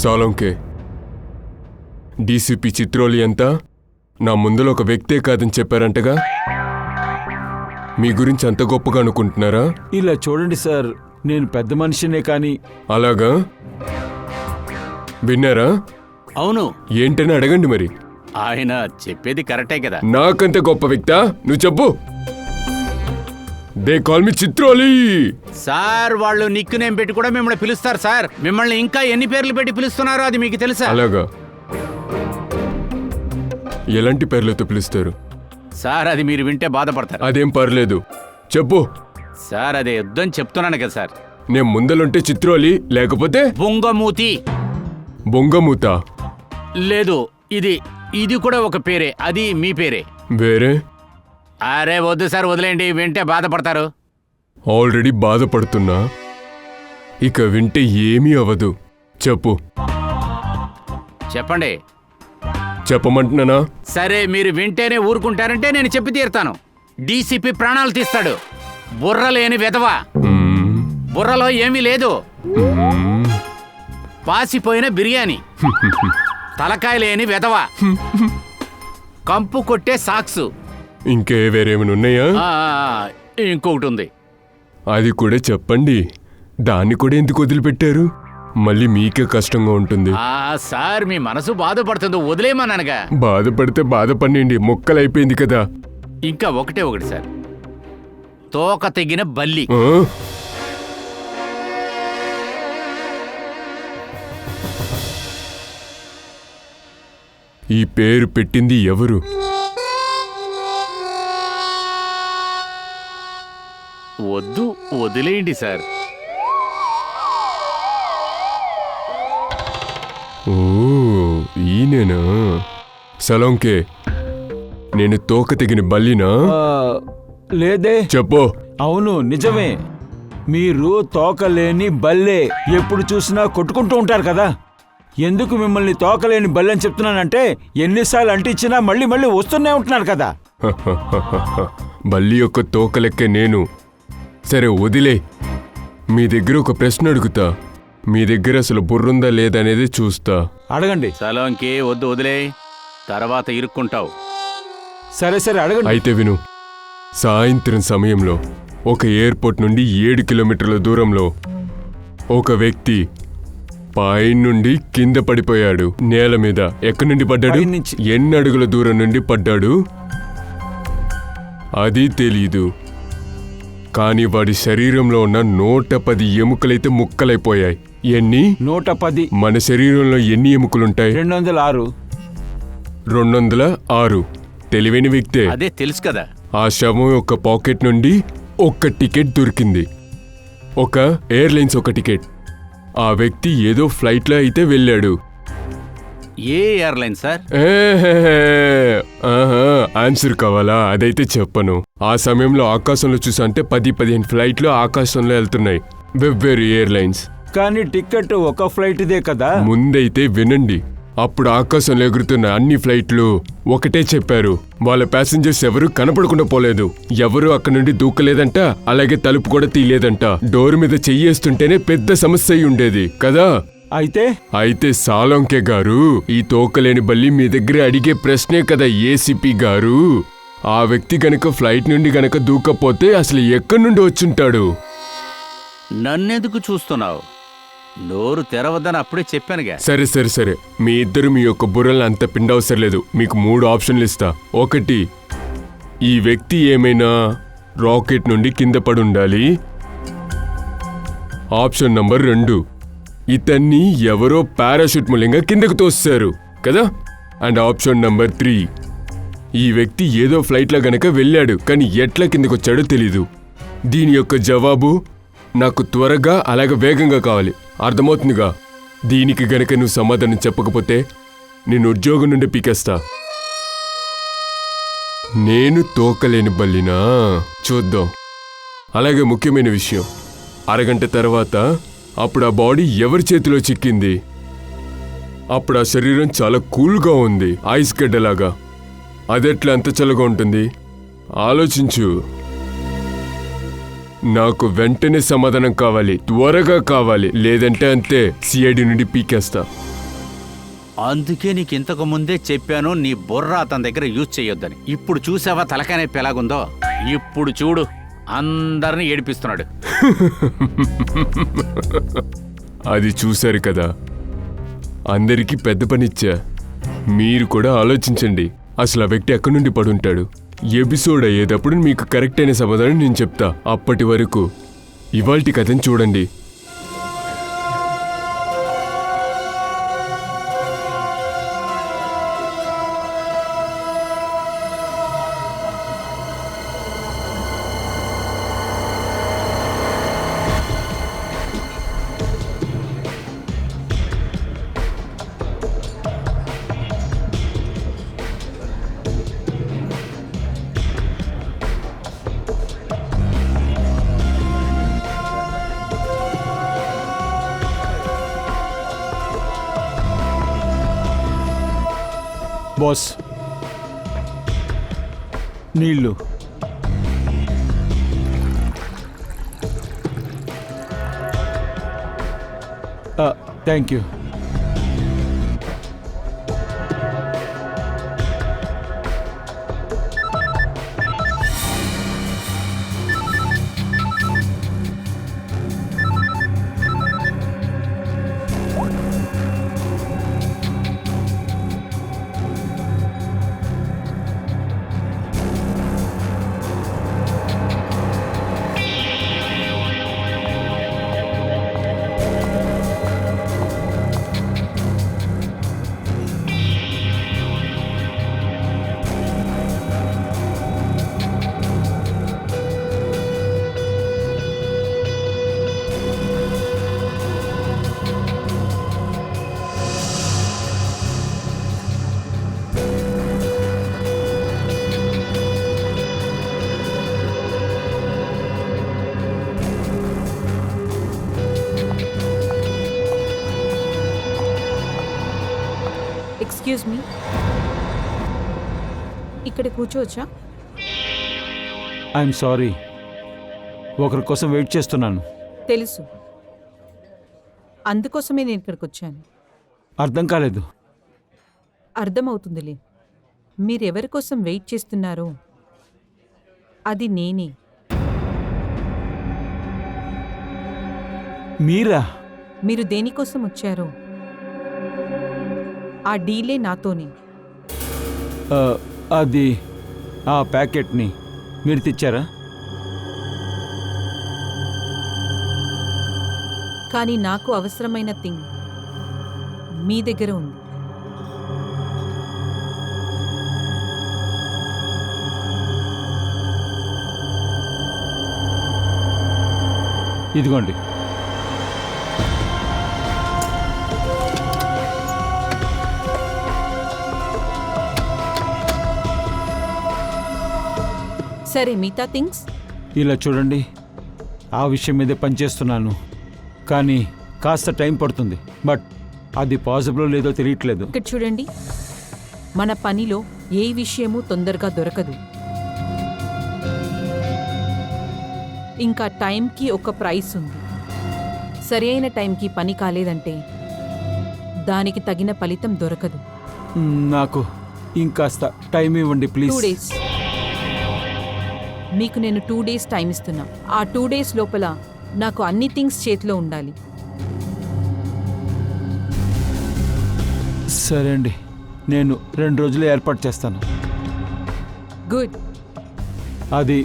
సాలంకే DCP చిత్రోలి అంతా నా ముందులో ఒక వ్యక్తే కాదని చెప్పారంటగా. మీ గురించి అంత గొప్పగా అనుకుంటున్నారా? ఇలా చూడండి సార్, నేను పెద్ద మనిషినే కానీ. అలాగా? విన్నారా? అవును. ఏంటని అడగండి మరి. ఆయన చెప్పేది కరెక్టే కదా. నాకంత గొప్ప వ్యక్తా? నువ్వు చెప్పు. They call me Chitroli. Sir వాళ్ళు నిక్కు నేమ్ పెట్టి కూడా మిమ్మల్ని పిలుస్తారు సార్. మిమ్మల్ని ఇంకా ఎన్ని పేర్లు పెట్టి పిలుస్తున్నారో అది మీకు తెలుసా? అలాగా? ఎలాంటి పేర్లతో పిలుస్తారు సార్? అది మీరు వింటే బాధపడతారు. అదేం పర్లేదు, చెప్పు. సార్ అదే యుద్ధం చెప్తున్నాను కదా సార్. నేను ముందలుంటే చిత్రోలి, లేకపోతే బొంగమూతి. బొంగమూత? లేదు, ఇది కూడా ఒక పేరే. అది మీ పేరే. వేరే? అరే వద్దు సార్, వదిలేండి. వింటే బాధపడతారు. ఆల్రెడీ బాధపడుతున్నా, ఇక వింటే ఏమీ అవ్వదు. చెప్పు. చెప్పండి. చెప్పమంటున్నానా? సరే, మీరు వింటేనే ఊరుకుంటారంటే నేను చెప్పి తీరుతాను. డీసీపీ ప్రాణాలు తీస్తాడు. బుర్ర లేని వెధవ. బుర్రలో ఏమీ లేదు. పాసిపోయిన బిర్యానీ. తలకాయ లేని వెధవ. కంపు కొట్టే సాక్సు. ఇంకే వేరేమైనా ఉన్నాయా? ఇంకొకటి ఉంది. అది కూడా చెప్పండి. దాన్ని కూడా ఎందుకు వదిలిపెట్టారు? మళ్ళీ మీకే కష్టంగా ఉంటుంది. సార్ మీ మనసు బాధపడుతుందో వదిలేమన్నానుగా. బాధపడితే బాధపడండి, మొక్కలైపోయింది కదా. ఇంకా ఒకటే ఒకటి సార్, తోక తెగిన బల్లి. ఈ పేరు పెట్టింది ఎవరు? వద్దు, వదిలేయండి సార్. ఓ, ఈయనేనా? సలోంకే, నేను తోక తెగిన బల్లినా? లేదే. చెప్పు. అవును, నిజమే. మీరు తోకలేని బల్లే. ఎప్పుడు చూసినా కొట్టుకుంటూ ఉంటారు కదా. ఎందుకు మిమ్మల్ని తోకలేని బల్లి అని చెప్తున్నానంటే, ఎన్నిసార్లు అంటించినా మళ్ళీ మళ్ళీ వస్తూనే ఉంటున్నారు కదా. బల్లి యొక్క తోక లెక్క నేను. సరే వదిలే. మీ దగ్గర ఒక ప్రశ్న అడుగుతా. మీ దగ్గర అసలు బుర్రుందా లేదనేది చూస్తా. అడగండి. సలోంకి వద్దు, వదిలే. తర్వాత ఇరుక్కుంటావు. సరే సరే అడగండి. అయితే విను. సాయంత్రం సమయంలో ఒక ఎయిర్పోర్ట్ నుండి 7 కిలోమీటర్ల దూరంలో ఒక వ్యక్తి పైనుండి కింద పడిపోయాడు. నేల మీద. ఎక్కడి నుండి పడ్డాడు? ఎన్ని అడుగుల దూరం నుండి పడ్డాడు? అది తెలీదు. కానీ వాడి శరీరంలో ఉన్న 110 ఎముకలైతే ముక్కలైపోయాయి. ఎన్ని? 110. మన శరీరంలో ఎన్ని ఎముకలుంటాయి? 206. 206. తెలివైన వ్యక్తే. అదే తెలుసు కదా. ఆ శవం యొక్క పాకెట్ నుండి ఒక్క టికెట్ దొరికింది. ఒక ఎయిర్లైన్స్ ఒక టికెట్. ఆ వ్యక్తి ఏదో ఫ్లైట్లో అయితే వెళ్ళాడు. ఏ ఎయిర్లైన్ సార్? ఆన్సర్ కావాలా? అదైతే చెప్పను. ఆ సమయంలో ఆకాశంలో చూసా అంటే 10-15 ఫ్లైట్లు ఆకాశంలో వెళ్తున్నాయి, వెవ్వేరు ఎయిర్లైన్స్. కానీ టికెట్ ఒక ఫ్లైట్దే కదా. ముందైతే వినండి. అప్పుడు ఆకాశంలో ఎగురుతున్న అన్ని ఫ్లైట్లు ఒకటే చెప్పారు. వాళ్ళ ప్యాసింజర్స్ ఎవరు కనపడకుండా పోలేదు. ఎవరు అక్కడి నుండి దూకలేదంట. అలాగే తలుపు కూడా తీయలేదంట. డోర్ మీద చెయ్యేస్తుంటేనే పెద్ద సమస్య అయి ఉండేది కదా. అయితే సాలంకే గారు, ఈ తోకలేని బల్లి మీ దగ్గర అడిగే ప్రశ్నే కదా ఏసీపీ గారు. ఆ వ్యక్తి గనక ఫ్లైట్ నుండి గనక దూకపోతే అసలు ఎక్కడి నుండి వచ్చుంటాడు? నన్నెందుకు చూస్తున్నావు? నోరు తెరవద్దని అప్పుడే చెప్పానుగా. సరే సరే సరే, మీ ఇద్దరు మీ యొక్క బుర్రలు అంత పిండవసరం లేదు. మీకు 3 ఆప్షన్లు ఇస్తా. 1, ఈ వ్యక్తి ఏమైనా రాకెట్ నుండి కింద పడి ఉండాలి. ఆప్షన్ నంబర్ 2, ఇతన్ని ఎవరో పారాషూట్ మూలంగా కిందకు తోస్తారు కదా. అండ్ ఆప్షన్ నంబర్ 3, ఈ వ్యక్తి ఏదో ఫ్లైట్లో గనక వెళ్ళాడు, కానీ ఎట్లా కిందకు వచ్చాడో తెలీదు. దీని యొక్క జవాబు నాకు త్వరగా అలాగే వేగంగా కావాలి. అర్థమవుతుందిగా? దీనికి గనక నువ్వు సమాధానం చెప్పకపోతే నేను ఉద్యోగం నుండి పీకేస్తా. నేను తోకలేని బల్లినా? చూద్దాం. అలాగే ముఖ్యమైన విషయం, అరగంట తర్వాత అప్పుడు ఆ బాడీ ఎవరి చేతిలో చిక్కింది? అప్పుడు ఆ శరీరం చాలా కూల్గా ఉంది, ఐస్ గడ్డలాగా. అదెట్లా అంత చల్లగా ఉంటుంది? ఆలోచించు. నాకు వెంటనే సమాధానం కావాలి, త్వరగా కావాలి, లేదంటే అంతే సిఐడి నుండి పీకేస్తా. అందుకే నీకు ఇంతకు ముందే చెప్పాను నీ బుర్ర అతని దగ్గర యూజ్ చేయొద్దని. ఇప్పుడు చూసావా తలకానే ఎలాగుందో? ఇప్పుడు చూడు, అందరిని ఏడిపిస్తున్నాడు. అది చూశారు కదా, అందరికీ పెద్ద పనిచ్చా. మీరు కూడా ఆలోచించండి, అసలు ఆ వ్యక్తి ఎక్కడి నుండి పడుంటాడు. ఎపిసోడ్ అయ్యేటప్పుడు మీకు కరెక్ట్ అయిన సమాధానం నేను చెప్తా. అప్పటి వరకు ఇవాల్టి కథను చూడండి. బాస్, నీళ్ళు. Thank you. ఎక్స్క్యూజ్ మీ, ఇక్కడ కూర్చోవచ్చా? ఐఎమ్ సారీ, ఒకరి కోసం వెయిట్ చేస్తున్నాను. తెలుసు, అందుకోసమే నేను ఇక్కడికి వచ్చాను. అర్థం కాలేదు. అర్థమవుతుందిలే, మీరెవరి కోసం వెయిట్ చేస్తున్నారో అది నేనే. మీరా? మీరు దేనికోసం వచ్చారో ఆ డీలే నాతోనే. అది ఆ ప్యాకెట్ని మీరు తెచ్చారా? కానీ నాకు అవసరమైన థింగ్ మీ దగ్గర ఉంది. ఇదిగోండి. సరే, మిగతా థింగ్స్ ఇలా చూడండి, ఆ విషయం మీదే పనిచేస్తున్నాను, కానీ కాస్త టైం పడుతుంది. బట్ అది పాసిబుల్ లేదో తెలియట్లేదు. ఇక్కడ చూడండి, మన పనిలో ఏ విషయమూ తొందరగా దొరకదు. ఇంకా టైంకి ఒక ప్రైస్ ఉంది. సరి అయిన టైంకి పని కాలేదంటే దానికి తగిన ఫలితం దొరకదు. నాకు ఇంకాస్త టైం ఇవ్వండి 2 ప్లీజ్. days. మీకు నేను 2 days టైం ఇస్తున్నా. ఆ 2 days లోపల నాకు అన్ని థింగ్స్ చేతిలో ఉండాలి. సరే అండి, నేను 2 రోజులు ఏర్పాటు చేస్తాను. గుడ్. అది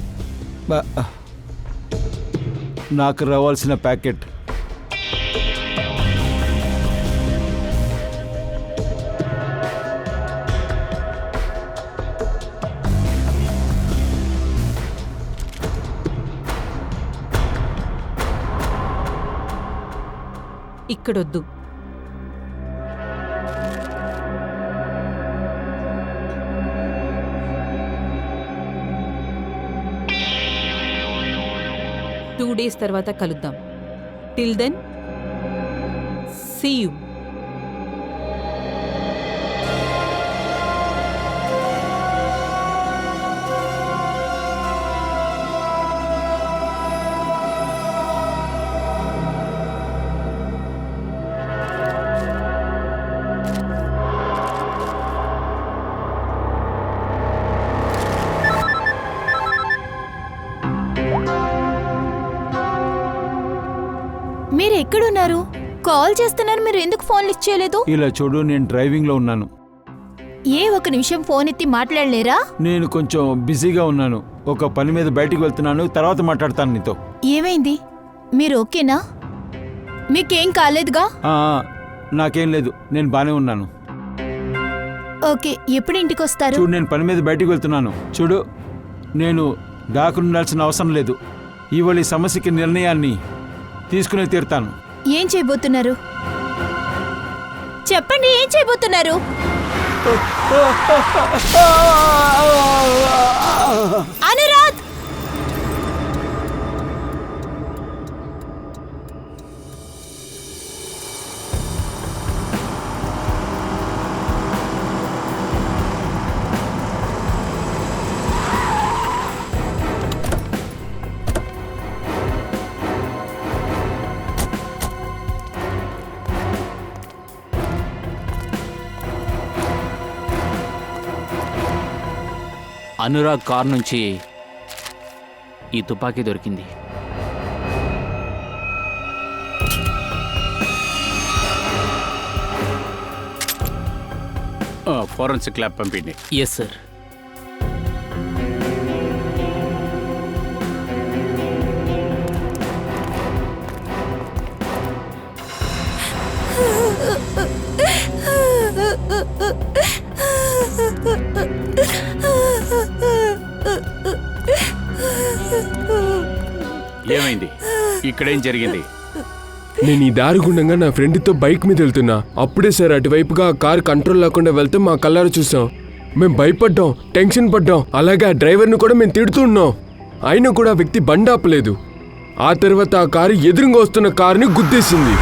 నాకు రావాల్సిన ప్యాకెట్. ఇక్కడొద్దు. టూ డేస్ తర్వాత కలుద్దాం. Till then see you. Call చేస్తున్నారు, మీరు ఎందుకు ఫోన్ లిఫ్ట్ చేయలేదు? ఇలా చూడు, నేను డ్రైవింగ్లో ఉన్నాను. ఒక నిమిషం ఫోన్ ఎత్తి మాట్లాడలేరా? నేను కొంచెం బిజీగా ఉన్నాను. ఒక పని మీద బయటికి వెళ్తున్నాను, తర్వాత మాట్లాడతాను నీతో. ఏమైంది? మీరు ఓకేనా? మీకేం కాలేదుగా? ఆ, నాకేం లేదు, నేను బానే ఉన్నాను. ఓకే, ఎప్పుడు ఇంటికి వస్తారు? చూడు, నేను పని మీద బయటికి వెళ్తున్నాను. చూడు, నేను దాక్కుని అవసరం లేదు. ఇవాళ ఈ సమస్యకి నిర్ణయాన్ని తీసుకునే తీరుతాను. ఏం చేయబోతున్నారు? చెప్పండి, ఏం చేయబోతున్నారు? అనురాగ్! అనురాగ్ కార్ నుంచి ఈ తుపాకీ దొరికింది. ఫోరెన్సిక్ ల్యాబ్ పంపిండి. Yes sir. ఏమైంది? ఇక్కడేం జరిగింది? నేను ఈ దారి గుండంగా నా ఫ్రెండ్తో బైక్ మీద వెళ్తున్నా. అప్పుడే సార్ అటువైపుగా ఆ కార్ కంట్రోల్ లేకుండా వెళ్తే మా కళ్ళారా చూసాం. మేము భయపడ్డాం, టెన్షన్ పడ్డాం. అలాగే ఆ డ్రైవర్ని కూడా మేము తిడుతున్నాం. అయినా కూడా ఆ వ్యక్తి బండి ఆపలేదు. ఆ తర్వాత ఆ కారు ఎదురుగా వస్తున్న కారుని గుద్దేసింది.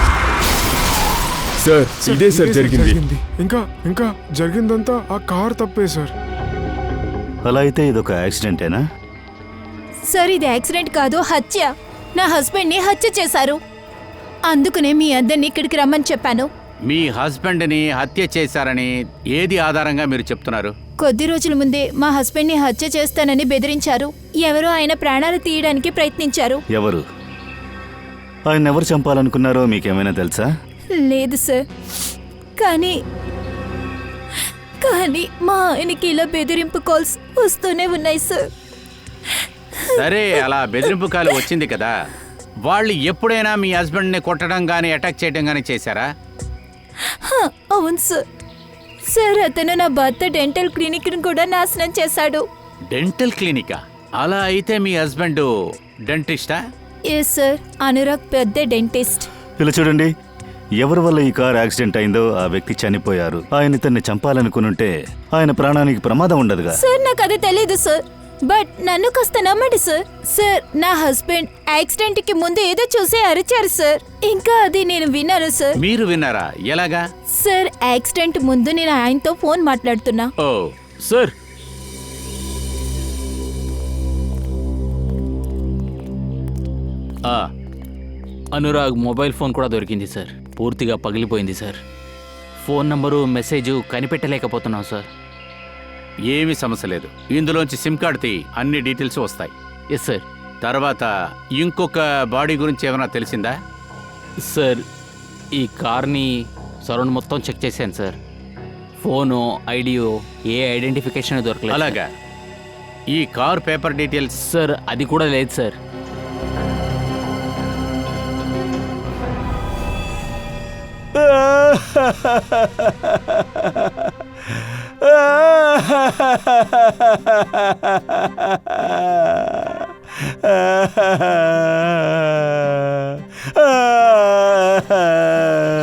సార్, ఇదే సార్ జరిగింది. ఇంకా జరిగిందంతా ఆ కార్ తప్పే సార్. అలా అయితే ఇదొక యాక్సిడెంటేనా? సార్, ఇది యాక్సిడెంట్ కాదు, హత్య. నా హస్బెండ్ని హత్య చేశారు. అందుకనే మీ అందరినీ ఇక్కడికి రమ్మని చెప్పాను. మీ హస్బెండ్ని హత్య చేశారని ఏది ఆధారంగా మీరు చెప్తున్నారు? కొద్ది రోజుల ముందే మా హస్బెండ్ని హత్య చేస్తానని బెదిరించారు. ఎవరో ఆయన ప్రాణాలు తీయడానికి ప్రయత్నించారు. ఎవరు? ఆయన ఎవరు చంపాలనుకున్నారో మీకేమైనా తెలుసా? లేదు సార్, కానీ మా ఆయనకి ఇలా బెదిరింపు కాల్స్ వస్తూనే ఉన్నాయి సార్. సరే, అలా బెదిరింపు కాలు వచ్చింది కదా, వాళ్ళు ఎప్పుడైనా మీ హస్బెండ్ని కొట్టడం కానీ అటాక్ చేయడం కానీ చేశారా? అవును సార్. సార్, అతను నా భర్త డెంటల్ క్లినిక్ని కూడా నాశనం చేశాడు. డెంటల్ క్లినికా? అలా అయితే మీ హస్బెండ్ డెంటిస్టా? ఎస్ సార్, అనురాగ్ పెద్ద డెంటిస్ట్. ఇలా చూడండి, ఎవరి వల్ల ఈ కార్ యాక్సిడెంట్ అయిందో ఆ వ్యక్తి చనిపోయారు. ఆయన ఇతన్ని చంపాలనుకునుంటే ఆయన ప్రాణానికి ప్రమాదం ఉండదుగా. సార్, నాకు అది తెలీదు సార్, బట్ నన్ను కాస్త నమ్మండి సార్. సార్, నా హస్బెండ్ యాక్సిడెంట్ కి ముందు ఏదో చూసి అరిచారు సార్. ఇంకా అది నేను విన్నాను సార్. మీరు విన్నారా? ఎలాగా? సార్, యాక్సిడెంట్ ముందు నేను ఆయనతో ఫోన్ మాట్లాడుతున్నా. Oh, sir, Anurag mobile phone కూడా దొరికింది సార్. పూర్తిగా పగిలిపోయింది సార్. ఫోన్ నంబరు, మెసేజ్ కనిపెట్టలేకపోతున్నాం సార్. ఏమీ సమస్య లేదు. ఇందులోంచి సిమ్ కార్డ్ తీ, అన్ని డీటెయిల్స్ వస్తాయి. Yes sir. తర్వాత ఇంకొక బాడీ గురించి ఏమైనా తెలిసిందా? సార్, ఈ కార్ని సరౌండ్ మొత్తం చెక్ చేశాను సార్. ఫోను, ఐడియో, ఏ ఐడెంటిఫికేషన్ దొరకలేదు. అలాగా? ఈ కార్ పేపర్ డీటెయిల్స్? సార్, అది కూడా లేదు సార్.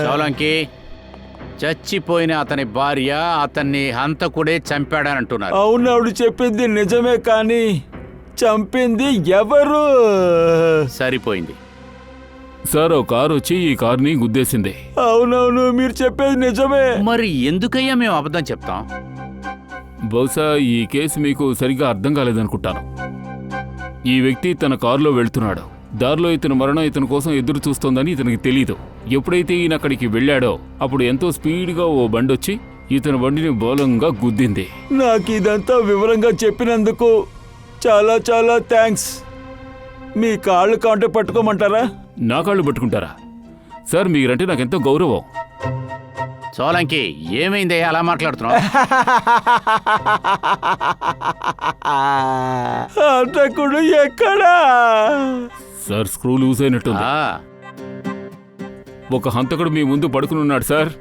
సోలంకి, చచ్చిపోయిన అతని భార్య అతన్ని హంతకుడే చంపాడని అంటున్నారు. అవును, ఆవిడ చెప్పింది నిజమే, కానీ చంపింది ఎవరు? సరిపోయింది సార్. ఓ కారు వచ్చి ఈ కార్ని గుద్దేసింది. అవునవును, మీరు చెప్పేది నిజమే. మరి ఎందుకయ్యా మేము అబద్ధం చెప్తాం? బహుశా ఈ కేసు మీకు సరిగ్గా అర్థం కాలేదనుకుంటాను. ఈ వ్యక్తి తన కారులో వెళ్తున్నాడు. దారిలో ఇతని మరణం ఇతని కోసం ఎదురు చూస్తోందని ఇతనికి తెలీదు. ఎప్పుడైతే ఈయన అక్కడికి వెళ్ళాడో అప్పుడు ఎంతో స్పీడ్గా ఓ బండొచ్చి ఇతని బండిని బలంగా గుద్దింది. నాకు ఇదంతా వివరంగా చెప్పినందుకు చాలా చాలా థ్యాంక్స్. మీ కాళ్ళు కాంటే పట్టుకోమంటారా? నా కాళ్ళు పట్టుకుంటారా? సార్ మీరంటే నాకెంతో గౌరవం. సోలంకి ఏమైందయ్యా అలా మాట్లాడుతున్నావు? హంతకుడు ఎక్కడా? సార్ స్క్రూ లూజ్ అయినట్టుంది. ఆ, ఒక హంతకుడు మీ ముందు పడుకుని ఉన్నాడు సార్.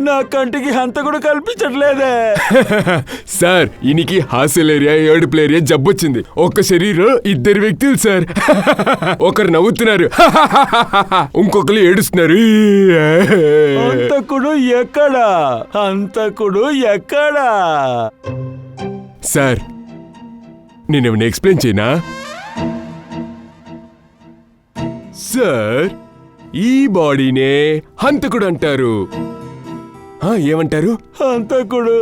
నా కంటికి హంతకుడు కల్పించట్లేదే. సార్ ఈయనకి హాస్యలేరియా ఏడుపులేరియా జబ్బొచ్చింది. ఒక్క శరీరం ఇద్దరు వ్యక్తులు సార్. ఒకరు నవ్వుతున్నారు, ఇంకొకరు ఏడుస్తున్నారు. హంతకుడు ఎక్కడా? హంతకుడు ఎక్కడా? సార్ నేనేమైనా ఎక్స్ప్లెయిన్ చేయనా? సార్ ఈ బాడీనే హంతకుడు అంటారు. ఏమంటారు? హంతకుడు.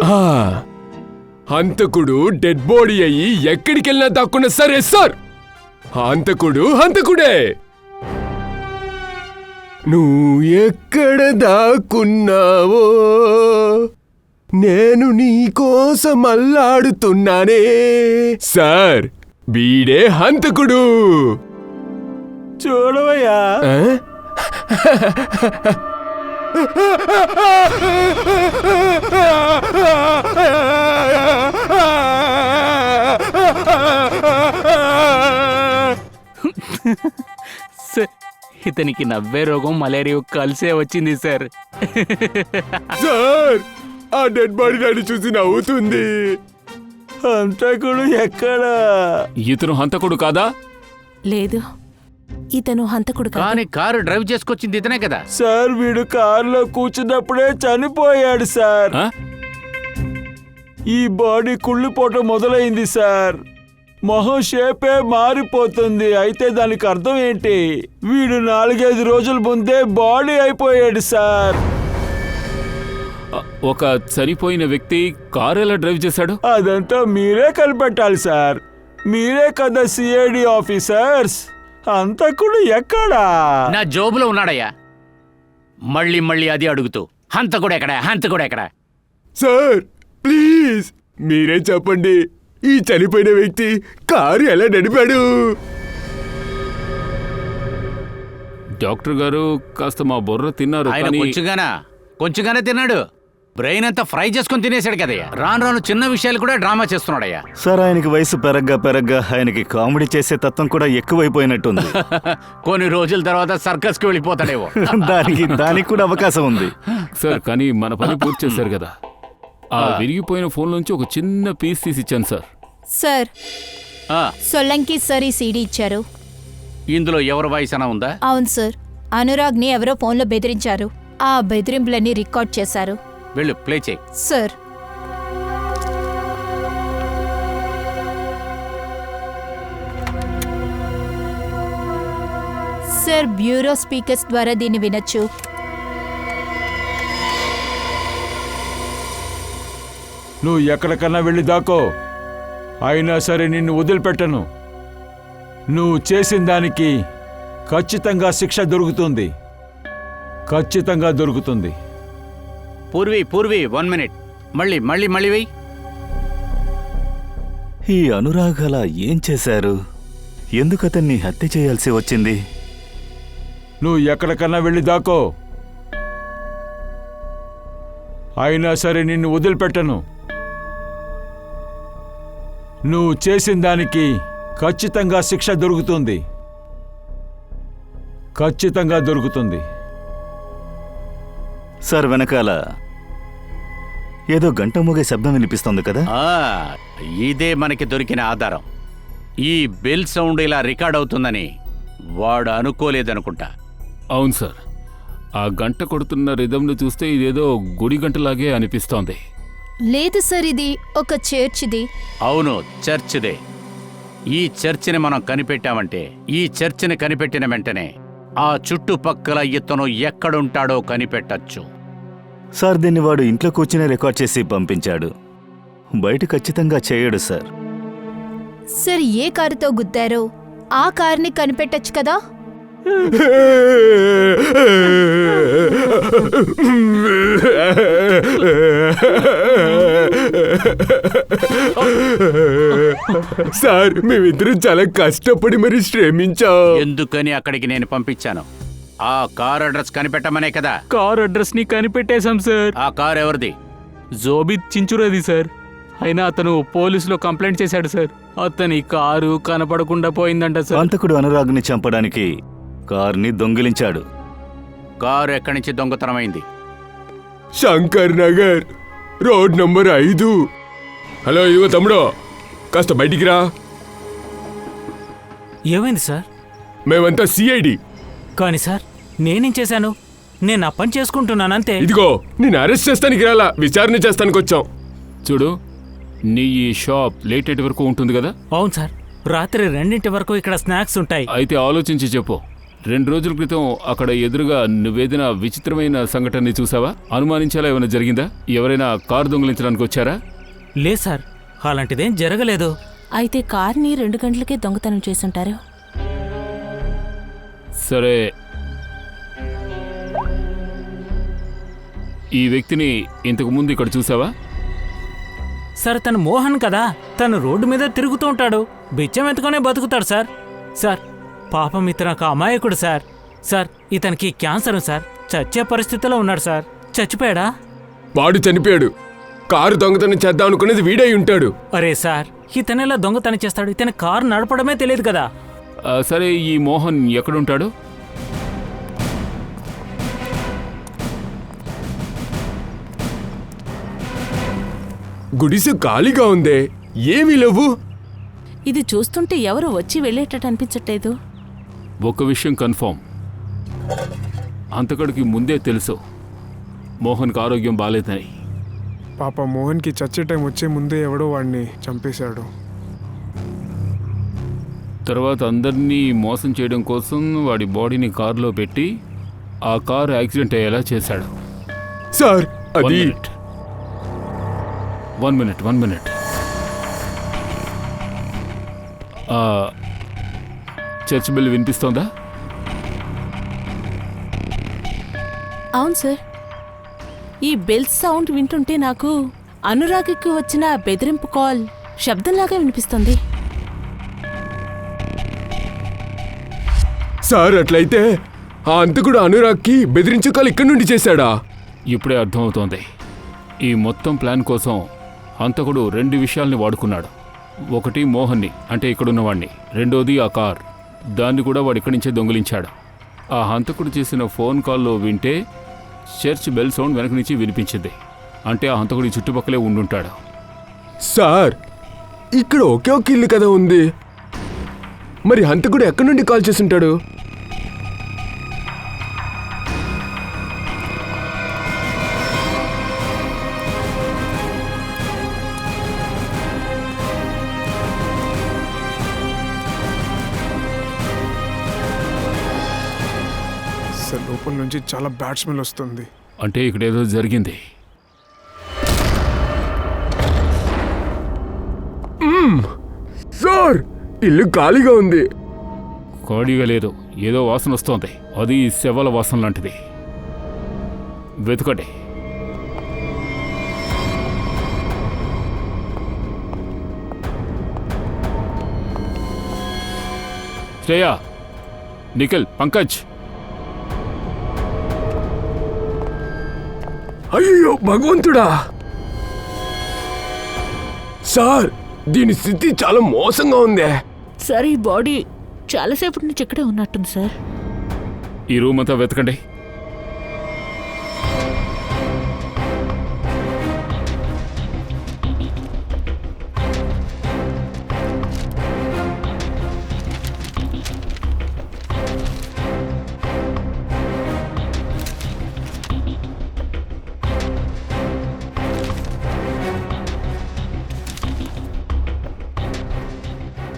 హంతకుడు డెడ్ బాడీ అయ్యి ఎక్కడికెళ్ళినా దాక్కున్నా సరే సార్, హంతకుడు హంతకుడే. నువ్వు ఎక్కడ దాక్కున్నావో నేను నీ కోసం అల్లాడుతున్నానే. సార్ వీడే హంతకుడు. చూడవయ్యా. సార్ ఇతనికి నవ్వే రోగం మలేరియా కలిసే వచ్చింది సార్. సార్ ఆ డెడ్ బాడీ నన్ను చూసి నవ్వుతుంది. హంతకుడు ఎక్కడా? ఇతను హంతకుడు కాదా? లేదు, ఇతను హంతకుడు కాదు. కానీ కారు డ్రైవ్ చేసుకొచ్చింది ఇతనే కదా. సార్ వీడు కారులో కూర్చున్నప్పుడే చనిపోయాడు సార్. ఆ? ఈ బాడీ కుళ్ళిపోవటం మొదలైంది సార్. మొహం షేపే మారిపోతుంది. అయితే దానికి అర్థం ఏంటి? వీడు 4-5 రోజుల ముందే బాడీ అయిపోయాడు సార్. ఒక చనిపోయిన వ్యక్తి కారు ఎలా డ్రైవ్ చేశాడు? అదంతా మీరే కనిపెట్టాలి సార్. మీరే కదా సిఐడి ఆఫీసర్స్. హంతకుడు ఎక్కడా? నా జోబులో ఉన్నాడయ్యా. మళ్ళీ మళ్ళీ అది అడుగుతూ హంతకుడు ఎక్కడా, హంతకుడు ఎక్కడా? సార్ ప్లీజ్ మీరే చెప్పండి, ఈ చనిపోయిన వ్యక్తి కారు ఎలా నడిపాడు? డాక్టర్ గారు కాస్త మా బుర్ర తిన్నారు ఆయన కానీ కొంచెంగానే తిన్నాడు. బ్రెయిన్ అంతా ఫ్రై చేసుకుని తినేశాడు కదయ్యా. రాను రాను చిన్న విషయాలు కూడా డ్రామా చేస్తున్నాడయ్యా. సార్ ఆయనకి వయసు పెరగ్గా ఆయనకి కామెడీ చేసే తత్వం కూడా ఎక్కువైపోయినట్టుంది. కొన్ని రోజుల తర్వాత సర్కస్కి వెళ్ళిపోతాడేవో. దానికి కూడా అవకాశం ఉంది. సార్ కానీ మన పని పూర్తి చేశారు కదా. ఆ విరిగిపోయిన ఫోన్ నుంచి ఒక చిన్న పీస్ తీసి ఇచ్చాను సార్. సార్ ఆ, సొల్లంకి సార్ ఈ సీడీ ఇచ్చారు. ఇందులో ఎవరి వాయిస్ అనా ఉందా? అవును సార్, అనురాగ్ని ఎవరో ఫోన్లో బెదిరించారు. ఆ బెదిరింపులన్నీ రికార్డ్ చేశారు. వెళ్ళు ప్లే చేయి. సార్ సార్ బ్యూరో స్పీకర్స్ ద్వారా దీన్ని వినొచ్చు. నువ్వు ఎక్కడికన్నా వెళ్ళి దాకో, అయినా సరే నిన్ను వదిలిపెట్టను. నువ్వు చేసిన దానికి ఖచ్చితంగా శిక్ష దొరుకుతుంది. ఖచ్చితంగా దొరుకుతుంది. పూర్వి 1 మినిట్. మళ్ళీ వెయ్యి. ఈ అనురాగ్ అలా ఏం చేశారు? ఎందుకు అతన్ని హత్య చేయాల్సి వచ్చింది? నువ్వు ఎక్కడికన్నా వెళ్ళి దాకో, అయినా సరే నిన్ను వదిలిపెట్టను. నువ్వు చేసిన దానికి ఖచ్చితంగా శిక్ష దొరుకుతుంది. ఖచ్చితంగా దొరుకుతుంది. సార్ వెనకాల ఏదో గంట మోగే శబ్దం వినిపిస్తోంది కదా? ఇదే మనకి దొరికిన ఆధారం. ఈ బెల్ సౌండ్ ఇలా రికార్డ్ అవుతుందని వాడు అనుకోలేదనుకుంటా. అవును సార్, ఆ గంట కొడుతున్న రిధంను చూస్తే ఇదేదో గుడి గంటలాగే అనిపిస్తోంది. లేదు సార్, ఇది ఒక చర్చిది. అవును, చర్చ్దే. ఈ చర్చిని మనం కనిపెట్టామంటే, ఈ చర్చిని కనిపెట్టిన వెంటనే ఆ చుట్టుపక్కల ఇతను ఎక్కడుంటాడో కనిపెట్టచ్చు. సార్ దీన్ని వాడు ఇంట్లో కూర్చునే రికార్డ్ చేసి పంపించాడు. బయట ఖచ్చితంగా చేయడు సార్. సార్ ఏ కారుతో గుద్దారో ఆ కార్ని కనిపెట్టచ్చు కదా? సార్ మేమిద్దరం చాలా కష్టపడి మరి శ్రమించాం. ఎందుకని అక్కడికి నేను పంపించాను? ఆ కార్ అడ్రస్ కనిపెట్టమనే కదా. కార్ అడ్రస్ ని కనిపెట్టేశాం సార్. ఆ కార్ ఎవరిది? జోబిత్ చించురది సార్. అయినా అతను పోలీసులో కంప్లైంట్ చేశాడు సార్. అతని కారు కనపడకుండా పోయిందంట సార్. హంతకుడు అనురాగ్ని చంపడానికి కార్ని దొంగిలించాడు. కారు ఎక్కడి నుంచి దొంగతనమైంది? Shankar Nagar road number 5. Hello ఇగో తమ్ముడు, కాస్త బయటికి రా. ఏమైంది సార్? మేమంతా సిఐడి. కానీ సార్ నేనేం చేశాను? నేను నా పని చేసుకుంటున్నాను అంతే. ఇదిగో నేను అరెస్ట్ చేస్తానికి రాలా, విచారణ చేస్తానికి వచ్చాం. చూడు, నీ ఈ షాప్ లేట్ ఎయిట్ వరకు ఉంటుంది కదా? అవును సార్, రాత్రి 2 వరకు ఇక్కడ స్నాక్స్ ఉంటాయి. అయితే ఆలోచించి చెప్పు. 2 రోజుల క్రితం అక్కడ ఎదురుగా నువ్వేదైనా విచిత్రమైన సంఘటనని చూసావా? అనుమానించేలా ఏమైనా జరిగిందా? ఎవరైనా కారు దొంగిలించడానికి వచ్చారా? లేదు సార్, అలాంటిదేం జరగలేదు. అయితే కార్ని 2 గంటలకే దొంగతనం చేసుంటారు. సరే, ఈ వ్యక్తిని ఇంతకు ముందు ఇక్కడ చూసావా? సార్ తను మోహన్ కదా, తను రోడ్డు మీద తిరుగుతూ ఉంటాడు, బిచ్చం ఎత్తుకునే బతుకుతాడు సార్. సార్ పాపం ఇతను ఒక అమాయకుడు సార్. సార్ ఇతనికి క్యాన్సర్ సార్, చచ్చే పరిస్థితిలో ఉన్నాడు సార్. చచ్చిపోయాడా? వాడు చనిపోయాడు. కారు దొంగతనం చేద్దాం అనుకునేది వీడై ఉంటాడు. అరే సార్, ఇతనెలా దొంగతనం చేస్తాడు? ఇతని కారు నడపడమే తెలియదు కదా. సరే, ఈ మోహన్ ఎక్కడుంటాడు? గుడిసె ఖాళీగా ఉందే, ఏమీ లేవు. ఇది చూస్తుంటే ఎవరు వచ్చి వెళ్ళేటట్టు అనిపించట్లేదు. ఒక విషయం కన్ఫర్మ్, అంతకడికి ముందే తెలుసు మోహన్కి ఆరోగ్యం బాలేదని. పాప మోహన్కి చచ్చే టైం వచ్చే ముందే ఎవడో వాడిని చంపేశాడు. తర్వాత అందరినీ మోసం చేయడం కోసం వాడి బాడీని కారులో పెట్టి ఆ కారు యాక్సిడెంట్ అయ్యేలా చేశాడు. సార్ అది వన్ మినిట్. చర్చ్ బెల్ వినిపిస్తోందా? అవును సార్, ఈ బెల్ సౌండ్ వింటుంటే నాకు అనురాగ్కి వచ్చిన బెదిరింపు కాల్ శబ్దంలాగా వినిపిస్తుంది. సార్ అట్లయితే ఆ అంతకుడు అనురాగ్కి బెదిరించే కాల్ ఇక్కడి నుండి చేశాడా? ఇప్పుడే అర్థమవుతోంది. ఈ మొత్తం ప్లాన్ కోసం హంతకుడు 2 విషయాల్ని వాడుకున్నాడు. ఒకటి మోహన్ని, అంటే ఇక్కడున్నవాడిని. రెండోది ఆ కార్, దాన్ని కూడా వాడు ఇక్కడి నుంచే దొంగిలించాడు. ఆ హంతకుడు చేసిన ఫోన్ కాల్లో వింటే చర్చ్ బెల్ సౌండ్ వెనక నుంచి వినిపించింది. అంటే ఆ హంతకుడి చుట్టుపక్కలే ఉండుంటాడు. సార్ ఇక్కడ ఒకే ఒక ఇల్లు కదా ఉంది, మరి హంతకుడు ఎక్కడి నుండి కాల్ చేసుంటాడు? సార్ లోపల నుంచి చాలా బ్యాడ్ స్మెల్ వస్తుంది. అంటే ఇక్కడేదో జరిగింది. సార్ ఇల్లు ఖాళీగా ఉంది. ఖాళీగా లేదు, ఏదో వాసన వస్తోంది. అది శవాల వాసన లాంటిది. వెతుకండి. శ్రేయ, నిఖిల్, పంకజ్. అయ్యో భగవంతుడా! సార్ దీని స్థితి చాలా మోసంగా ఉందే. సార్ ఈ బాడీ చాలాసేపటి నుంచి ఇక్కడే ఉన్నట్టుంది సార్. ఈ రూమ్ అంతా వెతకండి.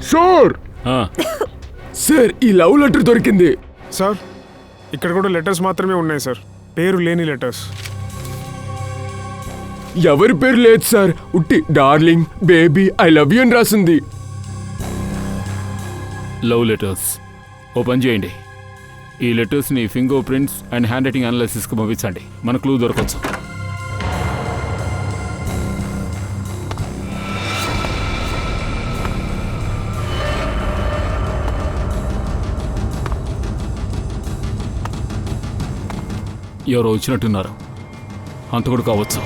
సార్ ఆ, సార్ ఈ లవ్ లెటర్ దొరికింది. సార్ ఇక్కడ కూడా లెటర్స్ మాత్రమే ఉన్నాయి సార్, పేరు లేని లెటర్స్. ఎవరి పేరు లేదు సార్, ఉట్టి darling, baby, I love you అని రాసింది. Love letters. ఓ పని చేయండి, ఈ లెటర్స్ని finger prints and hand writing అనాలిసిస్కి పంపించండి. మన క్లూ దొరకవచ్చు. ఎవరో వచ్చినట్టున్నారు. హంతకుడు కావచ్చు.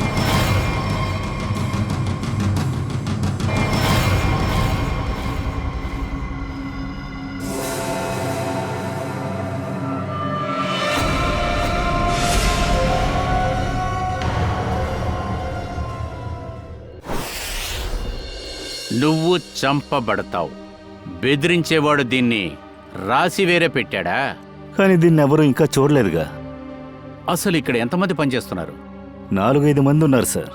నువ్వు చంపబడతావు. బెదిరించేవాడు దీన్ని రాసి వేరే పెట్టాడా? కానీ దీన్ని ఎవరూ ఇంకా చూడలేదుగా. అసలు ఇక్కడ ఎంతమంది పనిచేస్తున్నారు? 4-5 మంది ఉన్నారు సార్.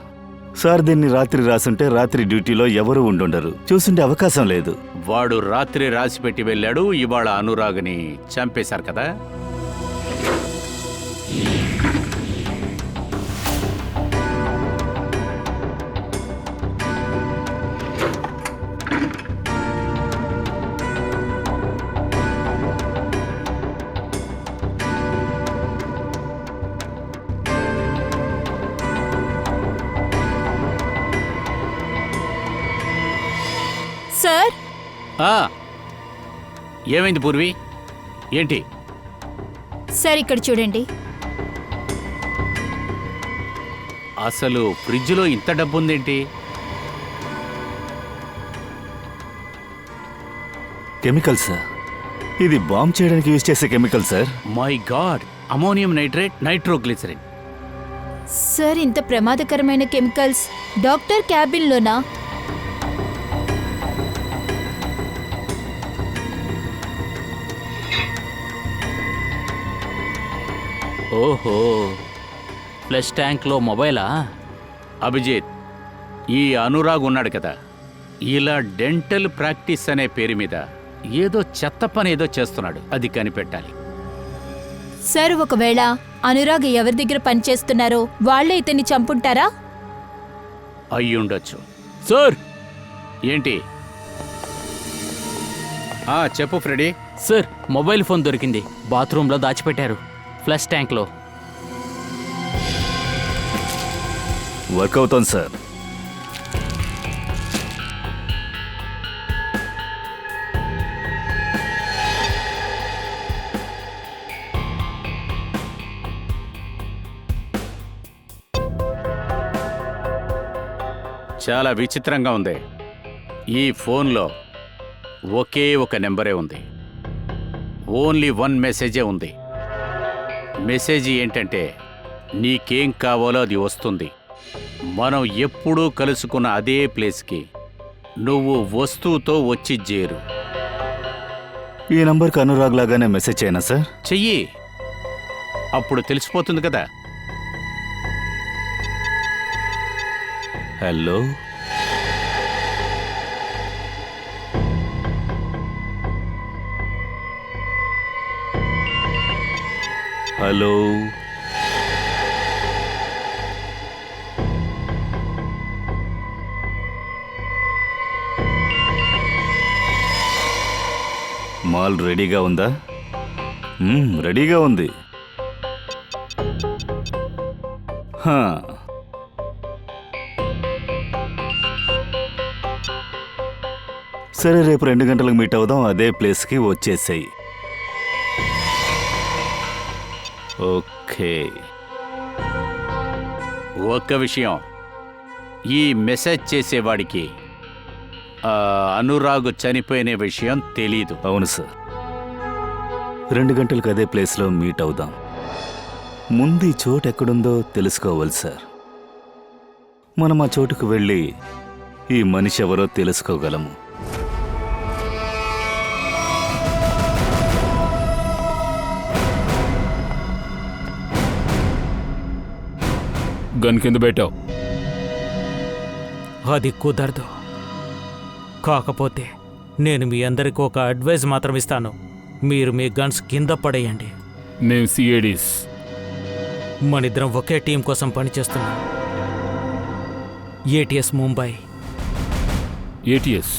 సార్ దీన్ని రాత్రి రాసుంటే రాత్రి డ్యూటీలో ఎవరూ ఉండుండరు. చూసుంటే అవకాశం లేదు. వాడు రాత్రి రాసి పెట్టి వెళ్ళాడు. ఇవాళ అనురాగ్ని చంపేశారు కదా. సార్ ఆ, ఏమైంది పూర్వి? ఏంటి? సార్ ఇక్కడ చూడండి. అసలు ఫ్రిడ్జ్లో ఇంత డబ్బు ఉందేంటి? Chemical sir. ఇది బాంబ్ చేయడానికి యూజ్ చేసే chemical sir. My god, ammonium nitrate, nitroglycerin. Sir ఇంత ప్రమాదకరమైన కెమికల్స్ డాక్టర్ క్యాబిన్లోనా? ఓహో, ఫ్లష్ ట్యాంక్లో మొబైలా? అభిజిత్, ఈ అనురాగ్ ఉన్నాడు కదా, ఇలా డెంటల్ ప్రాక్టీస్ అనే పేరు మీద ఏదో చెత్త పని ఏదో చేస్తున్నాడు. అది కనిపెట్టాలి. సార్ ఒకవేళ అనురాగ్ ఎవరి దగ్గర పనిచేస్తున్నారో వాళ్ళే ఇతన్ని చంపుంటారా? అయ్యుండొచ్చు. సార్ ఏంటి? చెప్పు ఫ్రెడీ. సార్, మొబైల్ ఫోన్ దొరికింది. బాత్రూంలో దాచిపెట్టారు, ఫ్లష్ ట్యాంక్లో. వర్క్ అవుతోంది సార్. చాలా విచిత్రంగా ఉంది. ఈ ఫోన్లో ఒకే ఒక నెంబరే ఉంది. ఓన్లీ 1 మెసేజే ఉంది. మెసేజ్ ఏంటంటే, నీకేం కావాలో అది వస్తుంది. మనం ఎప్పుడూ కలుసుకున్న అదే ప్లేస్కి నువ్వు వస్తువుతో వచ్చి చేరు. ఈ నంబర్కి అనురాగ్ లాగానే మెసేజ్ చేయనా సార్? చెయ్యి, అప్పుడు తెలిసిపోతుంది కదా. హలో, హలో, మాల్ రెడీగా ఉందా? రెడీగా ఉంది. హా, సరే, రేపు 2 గంటలకు మీట్ అవుదాం. అదే ప్లేస్కి వచ్చేసాయి. ఓకే. ఒక్క విషయం, ఈ మెసేజ్ చేసేవాడికి అనురాగ్ చనిపోయిన విషయం తెలీదు. అవును సార్. 2 గంటలకు అదే ప్లేస్లో మీట్ అవుదాం. ముందు ఈ చోటు ఎక్కడుందో తెలుసుకోవాలి సార్. మనం ఆ చోటుకు వెళ్ళి ఈ మనిషి ఎవరో తెలుసుకోగలము. గన్ కింద పెట్టావు. అది కుదరదు. కాకపోతే నేను మీ అందరికి ఒక అడ్వైజ్ మాత్రం ఇస్తాను. మీరు మీ గన్స్ కింద పడేయండి. మేము సిఐడీస్. మనిద్దరం ఒకే టీం కోసం పనిచేస్తున్నాం. ఏటీఎస్ ముంబై. ఏటీఎస్?